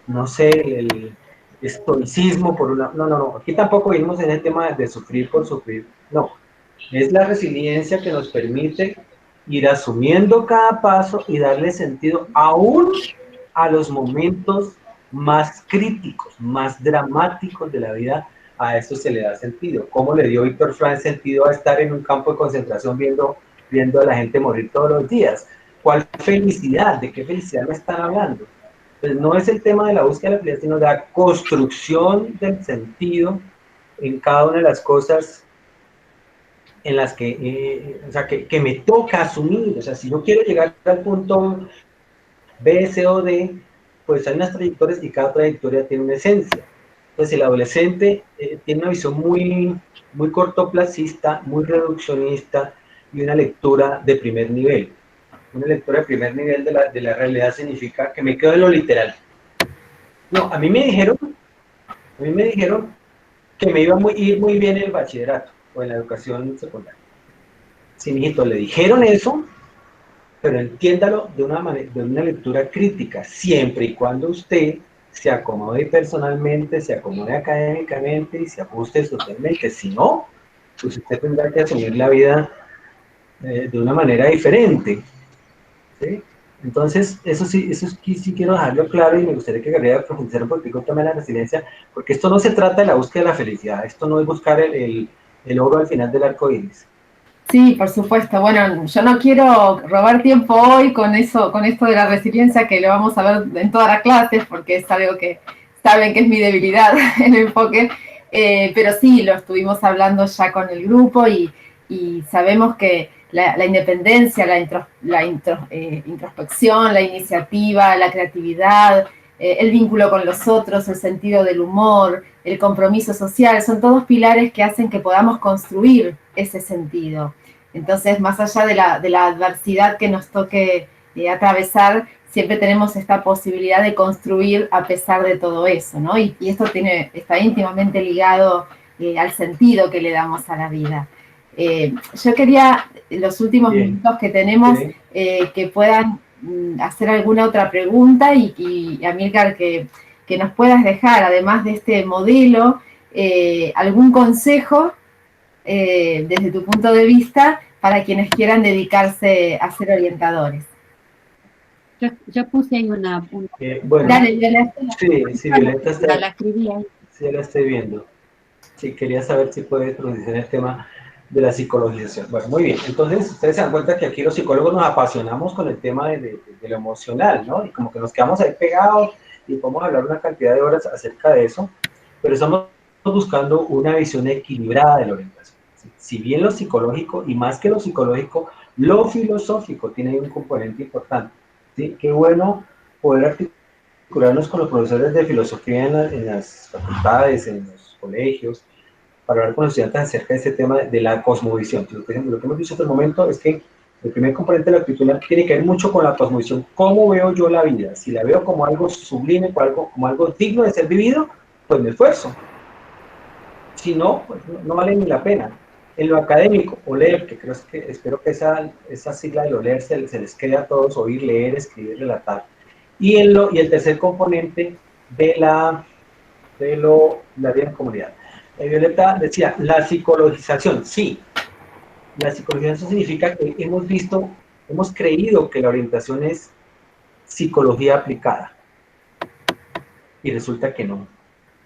no sé, el estoicismo por una. No. Aquí tampoco vivimos en el tema de sufrir por sufrir. No. Es la resiliencia que nos permite ir asumiendo cada paso y darle sentido aún a los momentos más críticos, más dramáticos de la vida. A eso se le da sentido. ¿Cómo le dio Víctor Frank sentido a estar en un campo de concentración viendo a la gente morir todos los días? ¿Cuál felicidad? ¿De qué felicidad me están hablando? Pues no es el tema de la búsqueda de la felicidad, sino de la construcción del sentido en cada una de las cosas en las que me toca asumir. O sea, si yo quiero llegar al punto B, C o D, pues hay unas trayectorias y cada trayectoria tiene una esencia. Entonces el adolescente tiene una visión muy, muy cortoplacista, muy reduccionista, y una lectura de primer nivel. Una lectura de primer nivel de la realidad significa que me quedo en lo literal. No, a mí me dijeron que me iba a ir muy bien en el bachillerato o en la educación secundaria. Sí, mijito, le dijeron eso, pero entiéndalo de una lectura crítica, siempre y cuando usted se acomode personalmente, se acomode académicamente y se ajuste socialmente. Si no, pues usted tendrá que asumir la vida de una manera diferente. ¿Sí? Entonces, eso sí quiero dejarlo claro, y me gustaría que Gabriela profundizara un poquito el tema de la resiliencia, porque esto no se trata de la búsqueda de la felicidad, esto no es buscar el oro al final del arco iris. Sí, por supuesto. Bueno, yo no quiero robar tiempo hoy con esto de la resiliencia, que lo vamos a ver en todas las clases, porque es algo que saben que es mi debilidad, el enfoque, pero sí, lo estuvimos hablando ya con el grupo, y sabemos que la independencia, la introspección, la iniciativa, la creatividad, el vínculo con los otros, el sentido del humor, el compromiso social, son todos pilares que hacen que podamos construir ese sentido. Entonces, más allá de la adversidad que nos toque atravesar, siempre tenemos esta posibilidad de construir a pesar de todo eso, ¿no? Y esto está íntimamente ligado al sentido que le damos a la vida. Yo quería, en los últimos minutos que tenemos, que puedan hacer alguna otra pregunta y Amílcar, que nos puedas dejar, además de este modelo, algún consejo desde tu punto de vista para quienes quieran dedicarse a ser orientadores. Yo puse ahí una bueno, dale, Violeta. Sí, Violeta está, la escribí ahí. sí, la estoy viendo. Sí, quería saber si puedes profundizar el tema de la psicologización. Bueno, muy bien. Entonces, ustedes se dan cuenta que aquí los psicólogos nos apasionamos con el tema de lo emocional, ¿no? Y como que nos quedamos ahí pegados y podemos hablar una cantidad de horas acerca de eso, pero estamos buscando una visión equilibrada de la orientación. Si bien lo psicológico, y más que lo psicológico, lo filosófico tiene un componente importante. ¿Sí? Qué bueno poder articularnos con los profesores de filosofía en las facultades, en los colegios, para hablar con los estudiantes acerca de este tema de la cosmovisión. Lo que hemos dicho hasta el momento es que el primer componente de la actitud tiene que ver mucho con la cosmovisión. ¿Cómo veo yo la vida? Si la veo como algo sublime, como algo digno de ser vivido, pues me esfuerzo. Si no, pues no vale ni la pena. En lo académico, oler, que espero que esa sigla de oler se les quede a todos, oír, leer, escribir, relatar. Y el tercer componente de la vida en comunidad. Violeta decía, la psicologización, sí. La psicologización significa que hemos creído que la orientación es psicología aplicada. Y resulta que no.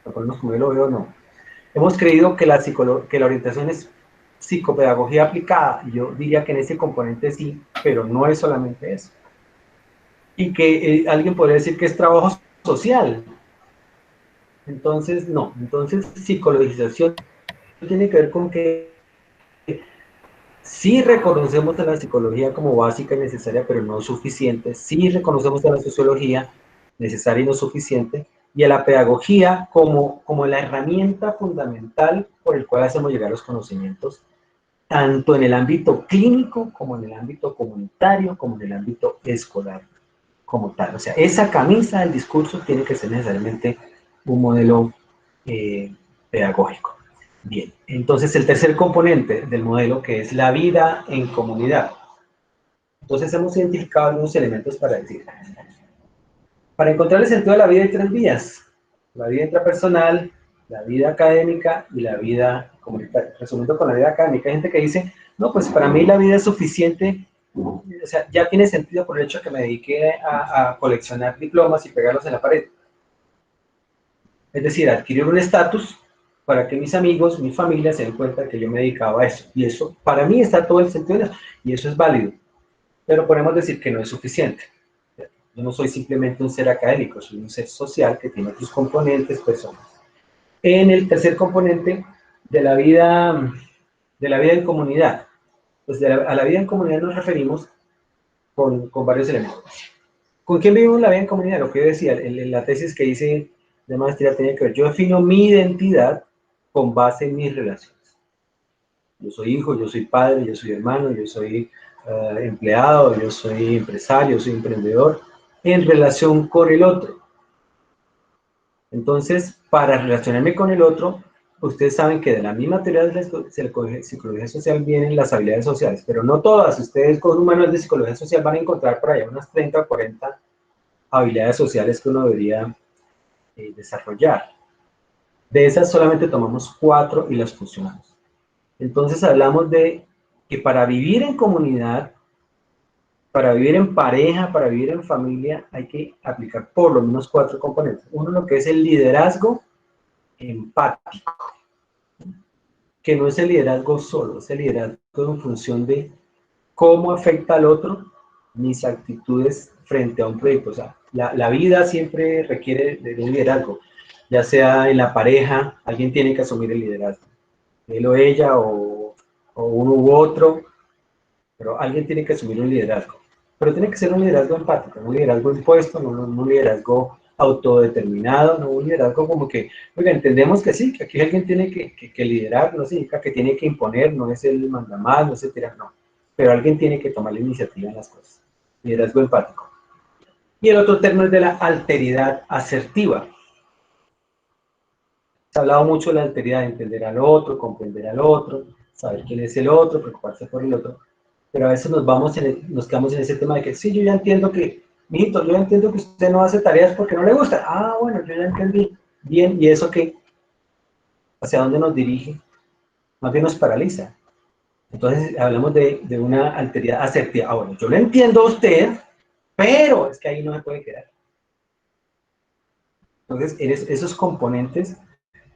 Por lo menos como yo lo veo, no. Hemos creído que la orientación es psicopedagogía aplicada. Yo diría que en ese componente sí, pero no es solamente eso. Y que alguien podría decir que es trabajo social. Entonces, no. Entonces, psicologización tiene que ver con que sí reconocemos a la psicología como básica y necesaria, pero no suficiente. Sí reconocemos a la sociología necesaria y no suficiente. Y a la pedagogía como la herramienta fundamental por el cual hacemos llegar los conocimientos, tanto en el ámbito clínico, como en el ámbito comunitario, como en el ámbito escolar, como tal. O sea, esa camisa del discurso tiene que ser necesariamente un modelo pedagógico. Bien, entonces el tercer componente del modelo, que es la vida en comunidad. Entonces hemos identificado algunos elementos para decir. Para encontrar el sentido de la vida hay tres vías: la vida intrapersonal, la vida académica y la vida comunitaria. Resumiendo con la vida académica, hay gente que dice, no, pues para mí la vida es suficiente, o sea, ya tiene sentido por el hecho de que me dediqué a coleccionar diplomas y pegarlos en la pared. Es decir, adquirir un estatus para que mis amigos, mi familia se den cuenta que yo me dedicaba a eso. Y eso, para mí está todo el sentido de eso, y eso es válido. Pero podemos decir que no es suficiente. Yo no soy simplemente un ser académico, soy un ser social que tiene otros componentes, personas. En el tercer componente de la vida en comunidad, pues a la vida en comunidad nos referimos con varios elementos. ¿Con quién vivimos la vida en comunidad? Lo que yo decía, la tesis que hice de maestría tenía que ver, yo defino mi identidad con base en mis relaciones. Yo soy hijo, yo soy padre, yo soy hermano, yo soy empleado, yo soy empresario, yo soy emprendedor, en relación con el otro. Entonces, para relacionarme con el otro, ustedes saben que de la misma teoría de la psicología social vienen las habilidades sociales, pero no todas. Ustedes con un manual de psicología social van a encontrar por allá unas 30 o 40 habilidades sociales que uno debería desarrollar. De esas solamente tomamos 4 y las fusionamos. Entonces hablamos de que para vivir en comunidad, para vivir en pareja, para vivir en familia, hay que aplicar por lo menos 4 componentes. Uno, lo que es el liderazgo empático, que no es el liderazgo solo, es el liderazgo en función de cómo afecta al otro mis actitudes frente a un proyecto. O sea, la vida siempre requiere de un liderazgo, ya sea en la pareja, alguien tiene que asumir el liderazgo, él o ella, o uno u otro, pero alguien tiene que asumir un liderazgo. Pero tiene que ser un liderazgo empático, un liderazgo impuesto, no un liderazgo autodeterminado, no un liderazgo como que, oiga, entendemos que sí, que aquí alguien tiene que liderar, no significa que tiene que imponer, no es el mandamás, no es el tirar, no. Pero alguien tiene que tomar la iniciativa en las cosas. Liderazgo empático. Y el otro término es de la alteridad asertiva. Se ha hablado mucho de la alteridad, de entender al otro, comprender al otro, saber quién es el otro, preocuparse por el otro. Pero a veces nos quedamos en ese tema de que sí, yo ya entiendo que, mijito, yo ya entiendo que usted no hace tareas porque no le gusta. Ah, bueno, yo ya entendí. Bien, ¿y eso qué? ¿Hacia dónde nos dirige? Más bien nos paraliza. Entonces hablamos de una alteridad asertiva. Ah, bueno, yo lo entiendo a usted, pero es que ahí no se puede quedar. Entonces, esos componentes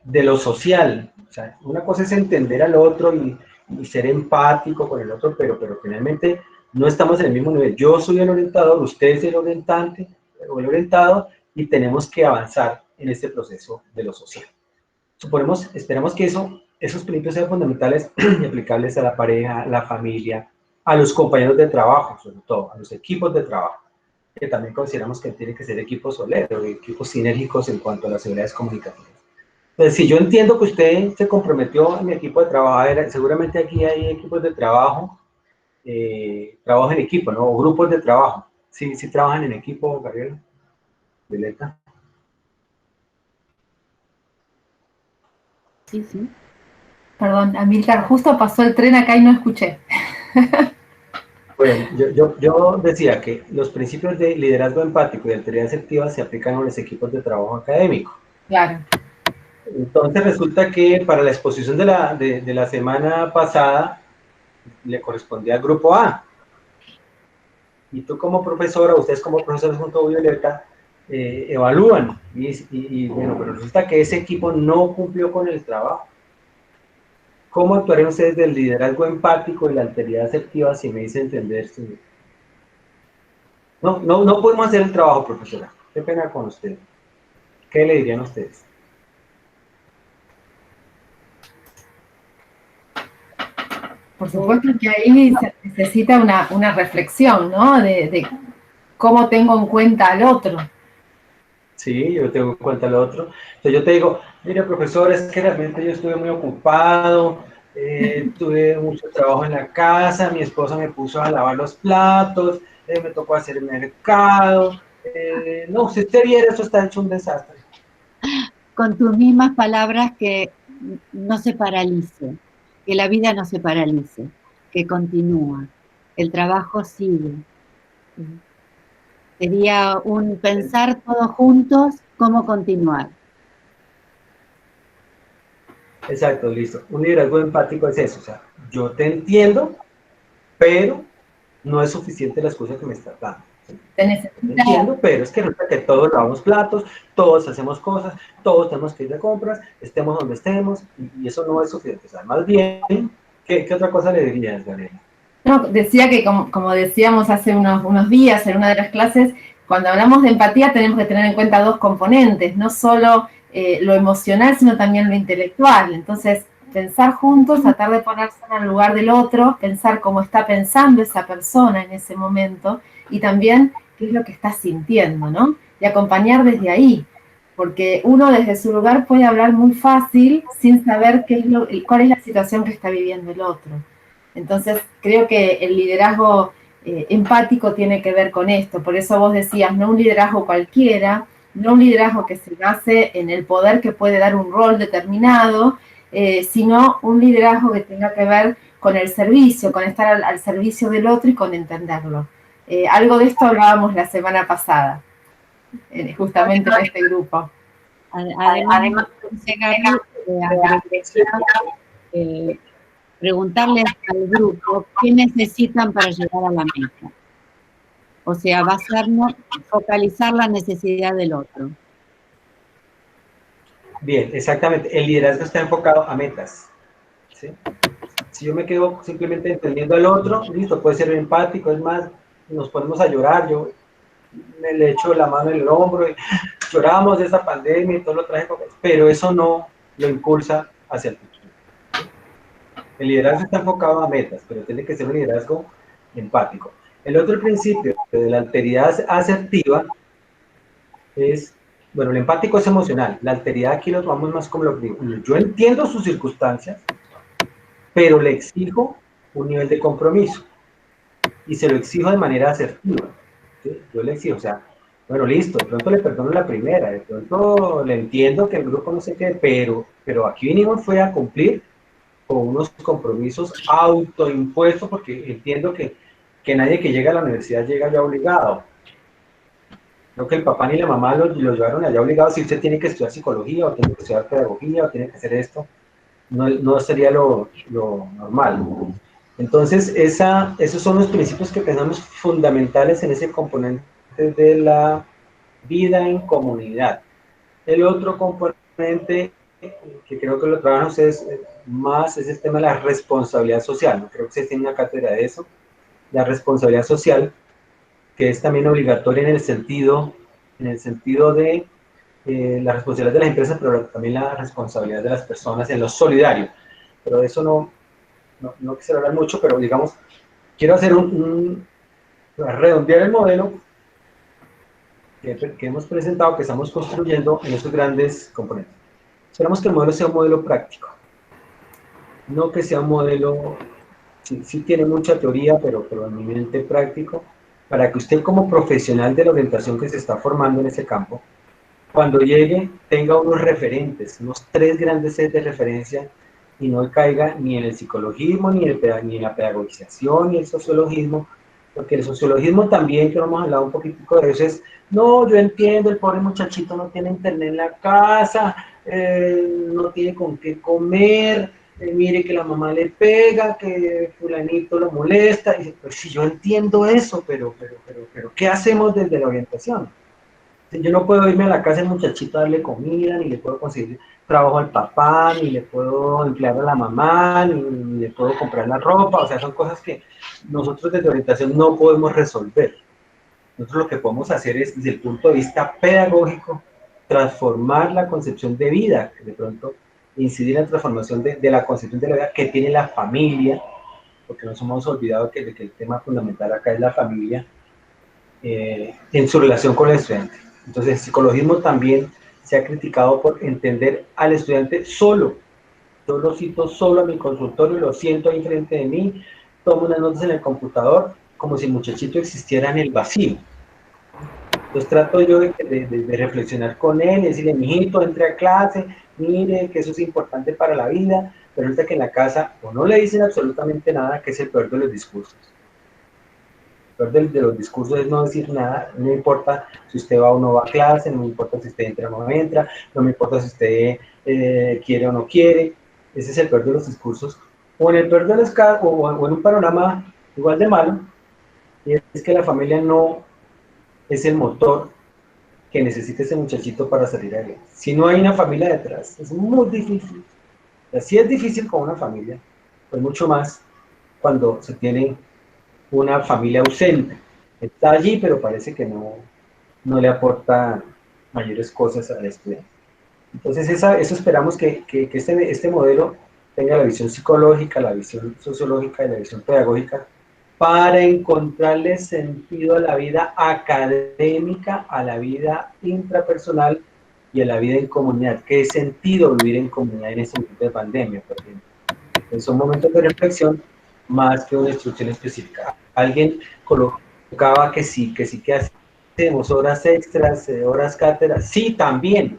de lo social, o sea, una cosa es entender al otro y ser empático con el otro, pero finalmente no estamos en el mismo nivel. Yo soy el orientador, usted es el orientante o el orientado, y tenemos que avanzar en este proceso de lo social. Esperamos que esos principios sean fundamentales y aplicables a la pareja, a la familia, a los compañeros de trabajo, sobre todo, a los equipos de trabajo, que también consideramos que tienen que ser equipos soleros, equipos sinérgicos en cuanto a las habilidades comunicativas. Entonces, si yo entiendo que usted se comprometió en mi equipo de trabajo, seguramente aquí hay equipos de trabajo, trabajo en equipo, ¿no? O grupos de trabajo. Sí trabajan en equipo, Gabriel, Violeta. Sí, sí. Perdón, Amílcar, justo pasó el tren acá y no escuché. Bueno, yo decía que los principios de liderazgo empático y de alteridad asertiva se aplican a los equipos de trabajo académico. Claro. Entonces resulta que para la exposición de la semana pasada le correspondía al grupo A. Y tú como profesora, ustedes como profesores junto a Violeta, evalúan. Y bueno, pero resulta que ese equipo no cumplió con el trabajo. ¿Cómo actuarían ustedes del liderazgo empático y la alteridad asertiva si me dice entender? No podemos hacer el trabajo, profesora. Qué pena con usted. ¿Qué le dirían ustedes? Por supuesto que ahí se necesita una reflexión, ¿no? De cómo tengo en cuenta al otro. Sí, yo tengo en cuenta al otro. Entonces yo te digo, mira, profesor, es que realmente yo estuve muy ocupado, tuve mucho trabajo en la casa, mi esposa me puso a lavar los platos, me tocó hacer el mercado. No, si usted viera, eso está hecho un desastre. Con tus mismas palabras, que no se paralice, que la vida no se paralice, que continúa, el trabajo sigue. Sería un pensar todos juntos cómo continuar. Exacto, listo. Un liderazgo empático es eso, o sea, yo te entiendo, pero no es suficiente la excusa que me estás dando. Te necesita... Entiendo, pero es que resulta que todos lavamos platos, todos hacemos cosas, todos tenemos que ir de compras, estemos donde estemos, y eso no es suficiente. O sea, más bien, ¿qué otra cosa le dirías, Gabriela? No, decía que como decíamos hace unos días en una de las clases, cuando hablamos de empatía tenemos que tener en cuenta dos componentes, no solo lo emocional, sino también lo intelectual. Entonces, pensar juntos, tratar de ponerse en el lugar del otro, pensar cómo está pensando esa persona en ese momento, y también qué es lo que está sintiendo, ¿no? Y acompañar desde ahí, porque uno desde su lugar puede hablar muy fácil sin saber cuál es la situación que está viviendo el otro. Entonces, creo que el liderazgo empático tiene que ver con esto. Por eso vos decías, no un liderazgo cualquiera, no un liderazgo que se base en el poder que puede dar un rol determinado, sino un liderazgo que tenga que ver con el servicio, con estar al servicio del otro y con entenderlo. Algo de esto hablábamos la semana pasada, justamente en este grupo. Además, preguntarles al grupo qué necesitan para llegar a la meta. O sea, focalizar la necesidad del otro. Bien, exactamente. El liderazgo está enfocado a metas, ¿sí? Si yo me quedo simplemente entendiendo al otro, listo, puede ser empático, es más, nos ponemos a llorar, yo me le echo la mano en el hombro y lloramos de esa pandemia y todo lo trágico, pero eso no lo impulsa hacia el futuro. El liderazgo está enfocado a metas, pero tiene que ser un liderazgo empático. El otro principio de la alteridad asertiva es, bueno, el empático es emocional, la alteridad aquí lo tomamos más como lo que digo. Yo entiendo sus circunstancias, pero le exijo un nivel de compromiso y se lo exijo de manera asertiva. ¿Sí? Yo le exijo, o sea, Bueno, listo, de pronto le perdono la primera, de pronto le entiendo que el grupo no sé qué, pero aquí vinimos fue a cumplir con unos compromisos autoimpuestos, porque entiendo que nadie que llega a la universidad llega ya obligado. Creo que el papá ni la mamá lo llevaron allá obligados, si usted tiene que estudiar psicología, o tiene que estudiar pedagogía, o tiene que hacer esto, no sería lo normal. Entonces, esos son los principios que pensamos fundamentales en ese componente de la vida en comunidad. El otro componente que creo que lo trabajan ustedes más es el tema de la responsabilidad social. ¿No? Creo que ustedes tienen una cátedra de eso, la responsabilidad social, que es también obligatoria en el sentido de la responsabilidad de las empresas, pero también la responsabilidad de las personas en lo solidario. Pero de eso no quisiera hablar mucho, pero digamos, quiero hacer redondear el modelo que hemos presentado, que estamos construyendo en estos grandes componentes. Esperamos que el modelo sea un modelo práctico, no que sea un modelo, sí tiene mucha teoría, pero eminentemente práctico, para que usted como profesional de la orientación que se está formando en ese campo, cuando llegue tenga unos referentes, unos 3 grandes sets de referencia, y no caiga ni en el psicologismo, ni en la pedagogización, ni el sociologismo, porque el sociologismo también, que vamos a hablar un poquitico de eso, es, no, yo entiendo, el pobre muchachito no tiene internet en la casa, no tiene con qué comer, mire que la mamá le pega, que fulanito lo molesta, y dice, pues sí, yo entiendo eso, pero ¿qué hacemos desde la orientación? Yo no puedo irme a la casa del muchachito a darle comida, ni le puedo conseguir trabajo al papá, ni le puedo emplear a la mamá, ni le puedo comprar la ropa, o sea, son cosas que nosotros desde orientación no podemos resolver. Nosotros lo que podemos hacer es, desde el punto de vista pedagógico, transformar la concepción de vida, de pronto incidir en la transformación de la concepción de la vida que tiene la familia, porque nos hemos olvidado que el tema fundamental acá es la familia, en su relación con el estudiante. Entonces, el psicologismo también se ha criticado por entender al estudiante solo. Yo lo cito solo a mi consultorio, lo siento ahí frente de mí, tomo unas notas en el computador, como si el muchachito existiera en el vacío. Entonces trato yo de reflexionar con él, decirle, mijito, entre a clase, mire que eso es importante para la vida, pero resulta que en la casa o no le dicen absolutamente nada, que es el peor de los discursos. El peor de los discursos es no decir nada, no importa si usted va o no va a clase, no me importa si usted entra o no entra, no me importa si usted quiere o no quiere. Ese es el peor de los discursos. O en el peor de los casos, o en un panorama igual de malo, y es que la familia no es el motor que necesita ese muchachito para salir adelante. Si no hay una familia detrás, es muy difícil. Así es difícil con una familia, pues mucho más cuando se tiene una familia ausente. Está allí, pero parece que no le aporta mayores cosas al estudiante. Entonces, eso esperamos que este modelo tenga la visión psicológica, la visión sociológica y la visión pedagógica para encontrarle sentido a la vida académica, a la vida intrapersonal y a la vida en comunidad. ¿Qué sentido vivir en comunidad en este momento de pandemia, por ejemplo? Son momentos de reflexión más que una instrucción específica. Alguien colocaba que sí, que hacemos horas extras, horas cátedras. Sí, también.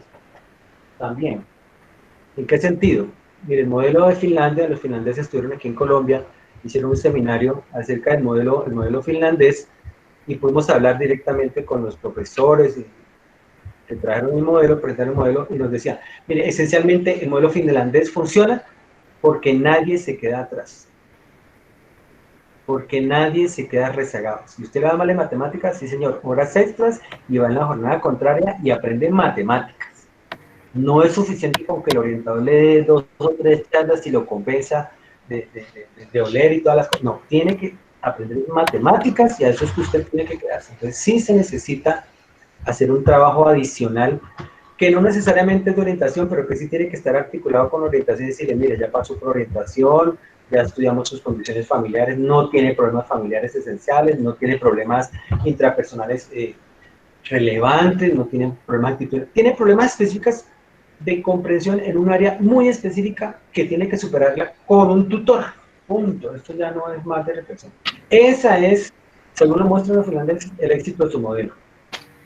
¿En qué sentido? Mire, el modelo de Finlandia, los finlandeses estuvieron aquí en Colombia, hicieron un seminario acerca del modelo finlandés y pudimos hablar directamente con los profesores que trajeron el modelo, presentaron el modelo y nos decían, mire, esencialmente el modelo finlandés funciona porque nadie se queda atrás. Porque nadie se queda rezagado. Si usted le da mal en matemáticas, sí señor, horas extras y va en la jornada contraria y aprende matemáticas. No es suficiente con que el orientador le dé 2 o 3 charlas y lo compensa de oler y todas las cosas. No, tiene que aprender matemáticas y a eso es que usted tiene que quedarse. Entonces sí se necesita hacer un trabajo adicional que no necesariamente es de orientación, pero que sí tiene que estar articulado con orientación y decirle, mire, ya pasó por orientación, ya estudiamos sus condiciones familiares, no tiene problemas familiares esenciales, no tiene problemas intrapersonales relevantes, no tiene problemas actitudinales, tiene problemas específicos de comprensión en un área muy específica que tiene que superarla con un tutor. Punto. Esto ya no es más de reflexión. Esa es, según lo muestran los finlandeses, el éxito de su modelo.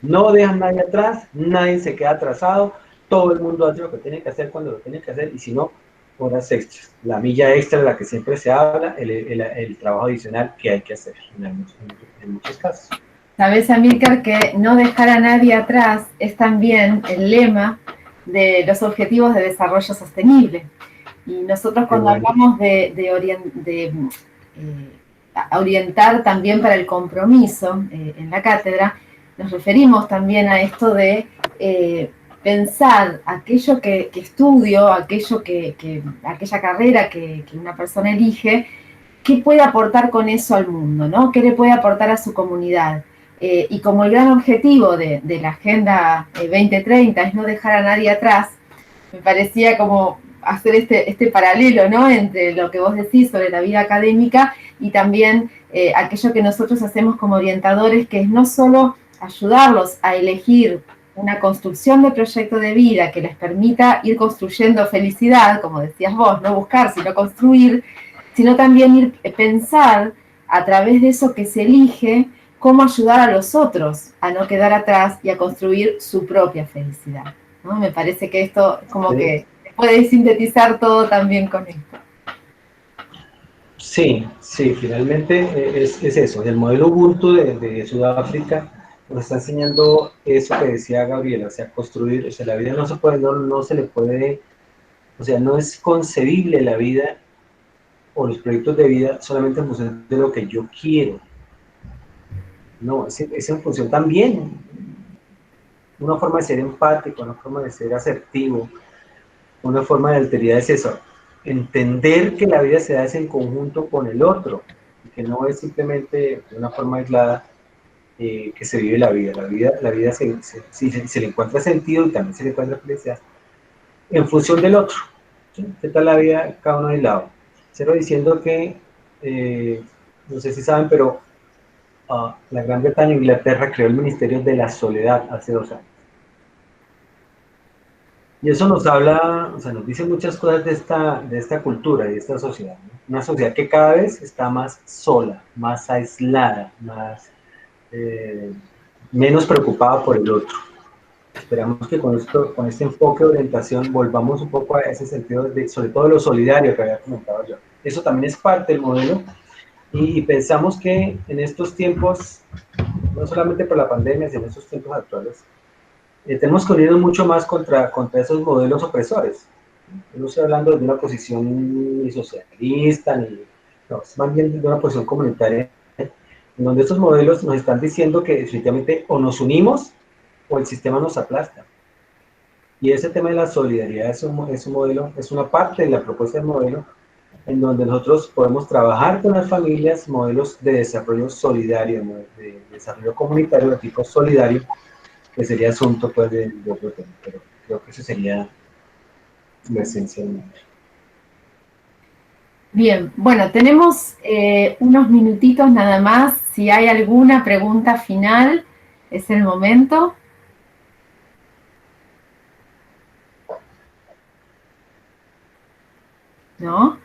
No dejan nadie atrás, nadie se queda atrasado, todo el mundo hace lo que tiene que hacer cuando lo tiene que hacer, y si no, horas extras. La milla extra de la que siempre se habla, el trabajo adicional que hay que hacer en muchos casos. Sabes, Amílcar, que no dejar a nadie atrás es también el lema de los Objetivos de Desarrollo Sostenible. Y nosotros cuando hablamos de orientar también para el compromiso en la cátedra, nos referimos también a esto de pensar aquello que estudio, aquella carrera que una persona elige, qué puede aportar con eso al mundo, ¿no? ¿Qué le puede aportar a su comunidad? Y como el gran objetivo de la Agenda 2030 es no dejar a nadie atrás, me parecía como hacer este paralelo, ¿no? Entre lo que vos decís sobre la vida académica y también aquello que nosotros hacemos como orientadores, que es no solo ayudarlos a elegir una construcción de proyecto de vida que les permita ir construyendo felicidad, como decías vos, no buscar, sino construir, sino también pensar a través de eso que se elige, cómo ayudar a los otros a no quedar atrás y a construir su propia felicidad, ¿no? Me parece que esto como Sí. que puede sintetizar todo también con esto. Sí, finalmente es eso. El modelo Ubuntu de Sudáfrica nos está enseñando eso que decía Gabriela, o sea, construir, o sea, la vida no se puede, no se le puede, o sea, no es concebible la vida o los proyectos de vida solamente en función de lo que yo quiero. No, es en función también. Una forma de ser empático, una forma de ser asertivo, una forma de alteridad es eso. Entender que la vida se hace en conjunto con el otro, que no es simplemente de una forma aislada que se vive la vida. La vida se le encuentra sentido y también se le encuentra felicidad en función del otro. ¿Sí? ¿Qué tal la vida cada uno aislado? Cero diciendo que, no sé si saben, pero la Gran Bretaña, Inglaterra, creó el Ministerio de la Soledad hace 2 años. Y eso nos habla, o sea, nos dice muchas cosas de esta cultura y de esta sociedad, ¿no? Una sociedad que cada vez está más sola, más aislada, menos preocupada por el otro. Esperamos que con este enfoque de orientación volvamos un poco a ese sentido, sobre todo lo solidario que había comentado yo. Eso también es parte del modelo y pensamos que en estos tiempos, no solamente por la pandemia, sino en estos tiempos actuales, tenemos que unirnos mucho más contra esos modelos opresores. No estoy hablando de una posición ni socialista, no, es más bien de una posición comunitaria, en donde estos modelos nos están diciendo que definitivamente o nos unimos o el sistema nos aplasta. Y ese tema de la solidaridad es un modelo, es una parte de la propuesta del modelo, en donde nosotros podemos trabajar con las familias, modelos de desarrollo solidario, de desarrollo comunitario de tipo solidario, que sería asunto pues de otro tema, pero creo que eso sería la esencia del modelo. Bien, bueno, tenemos unos minutitos nada más. Si hay alguna pregunta final, es el momento. ¿No?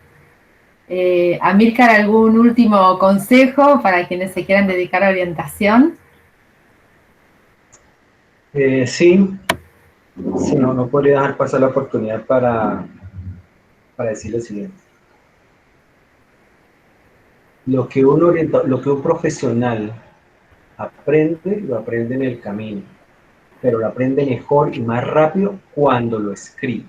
Amílcar, ¿algún último consejo para quienes se quieran dedicar a orientación? Sí, no podría dejar pasar la oportunidad para decir lo siguiente. Lo que un profesional aprende, lo aprende en el camino, pero lo aprende mejor y más rápido cuando lo escribe.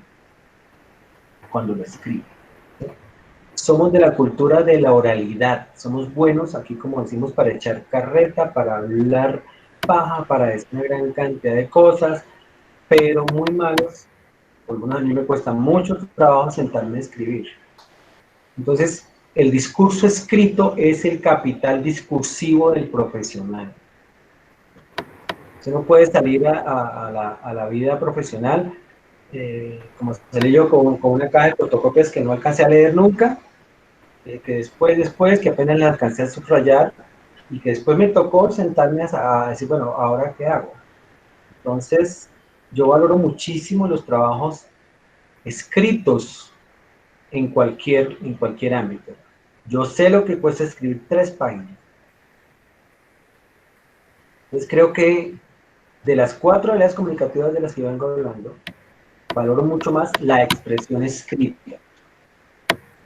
Somos de la cultura de la oralidad, somos buenos aquí, como decimos, para echar carreta, para hablar paja, para decir una gran cantidad de cosas, pero muy malos. Por lo menos a mí me cuesta mucho trabajo sentarme a escribir. Entonces, el discurso escrito es el capital discursivo del profesional. Usted no puede salir a la vida profesional como salí yo con una caja de fotocopias que no alcancé a leer nunca, que después, que apenas la alcancé a subrayar, y que después me tocó sentarme a decir, bueno, ¿ahora qué hago? Entonces, yo valoro muchísimo los trabajos escritos en cualquier ámbito. Yo sé lo que cuesta escribir 3 páginas. Entonces creo que De las 4 habilidades comunicativas de las que vengo hablando, valoro mucho más la expresión escrita.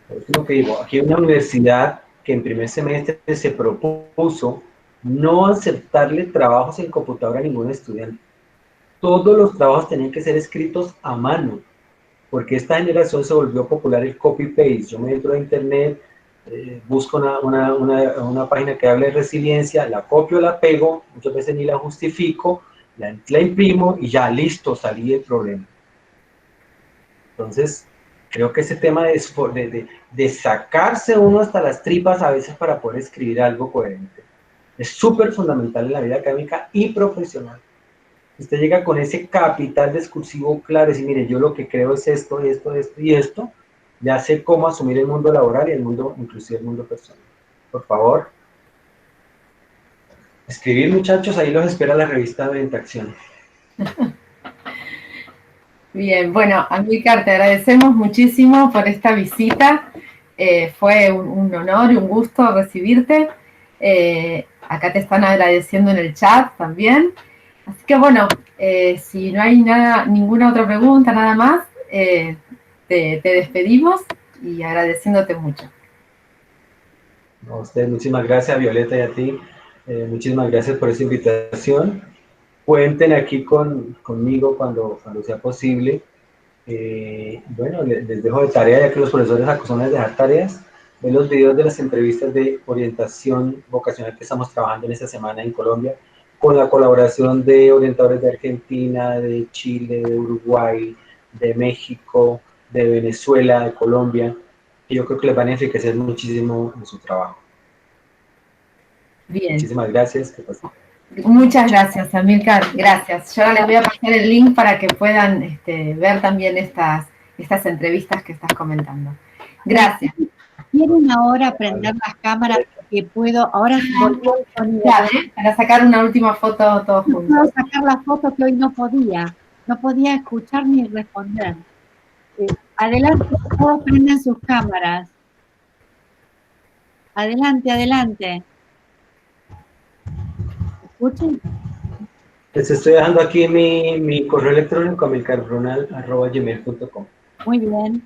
Es lo que digo, aquí hay una universidad que en primer semestre se propuso no aceptarle trabajos en computadora a ningún estudiante. Todos los trabajos tenían que ser escritos a mano, porque esta generación se volvió popular el copy-paste. Yo me entro a internet, busco una página que hable de resiliencia, la copio, la pego, muchas veces ni la justifico, la imprimo y ya, listo, salí del problema. Entonces, creo que ese tema de sacarse uno hasta las tripas a veces para poder escribir algo coherente es súper fundamental en la vida académica y profesional. Usted llega con ese capital discursivo claro, y decir, mire, yo lo que creo es esto, esto, esto y esto, ya sé cómo asumir el mundo laboral y el mundo, inclusive el mundo personal. Por favor, escribir, muchachos, ahí los espera la revista Venta Acción. Bien, bueno, Amílcar, te agradecemos muchísimo por esta visita. Fue un honor y un gusto recibirte. Acá te están agradeciendo en el chat también. Así que bueno, si no hay ninguna otra pregunta, nada más, te despedimos y agradeciéndote mucho. A usted, muchísimas gracias, Violeta, y a ti. Muchísimas gracias por esa invitación. Cuenten aquí conmigo cuando sea posible. Bueno, les dejo de tarea, ya que los profesores acostumbran a dejar tareas. Ven los videos de las entrevistas de orientación vocacional que estamos trabajando en esta semana en Colombia, con la colaboración de orientadores de Argentina, de Chile, de Uruguay, de México, de Venezuela, de Colombia, y yo creo que les van a enriquecer muchísimo en su trabajo. Bien. Muchísimas gracias. Que pasen. Muchas gracias, Amílcar. Gracias. Yo ahora les voy a pasar el link para que puedan ver también estas entrevistas que estás comentando. Gracias. ¿Quieren ahora prender las cámaras? Porque puedo, ahora volvió el sonido. Claro, para sacar una última foto todos juntos. Puedo sacar la foto que hoy no podía escuchar ni responder. Adelante, todos prenden sus cámaras. Adelante, adelante. ¿Escuchen? Les estoy dejando aquí mi correo electrónico, amilcarronal@gmail.com. Muy bien.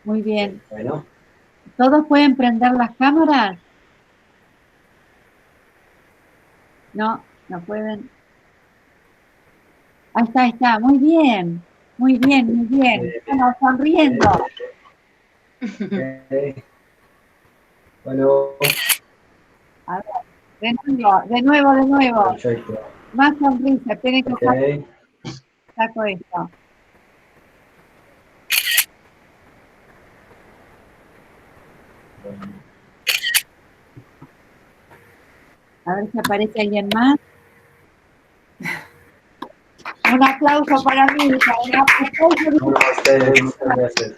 Muy bien. Bueno. ¿Todos pueden prender las cámaras? No, no pueden. Ahí está. Muy bien. Muy bien, muy bien. Estamos sonriendo. Bueno. A ver, de nuevo. Perfecto. Más sonrisa. Tienen que saco esto. A ver si aparece alguien más. Un aplauso para mí. Bueno, a ustedes, muchas gracias.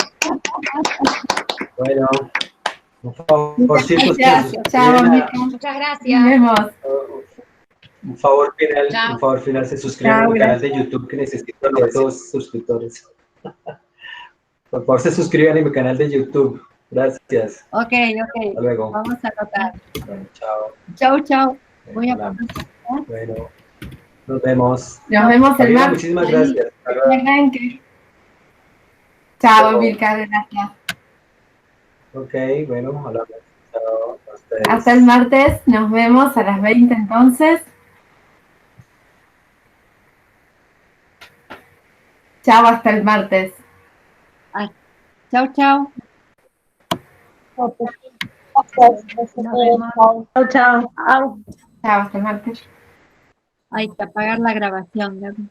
Bueno, por favor, Muchas gracias. Nos vemos. Un favor final, se suscriban a mi canal de YouTube, que necesito los 2 suscriptores. Por favor, se suscriban a mi canal de YouTube. Gracias. Ok. Hasta luego. Vamos a anotar. Bueno, chao. Chau. Voy a Bueno, nos vemos. Nos vemos el martes. Muchísimas gracias. Chao, Amílcar, gracias. Ok, bueno, hablamos. Chao. Hasta el martes, nos vemos a las 20 entonces. Chao, hasta el martes. Chau. Chao, hasta el martes. Hay que apagar la grabación, Gaby.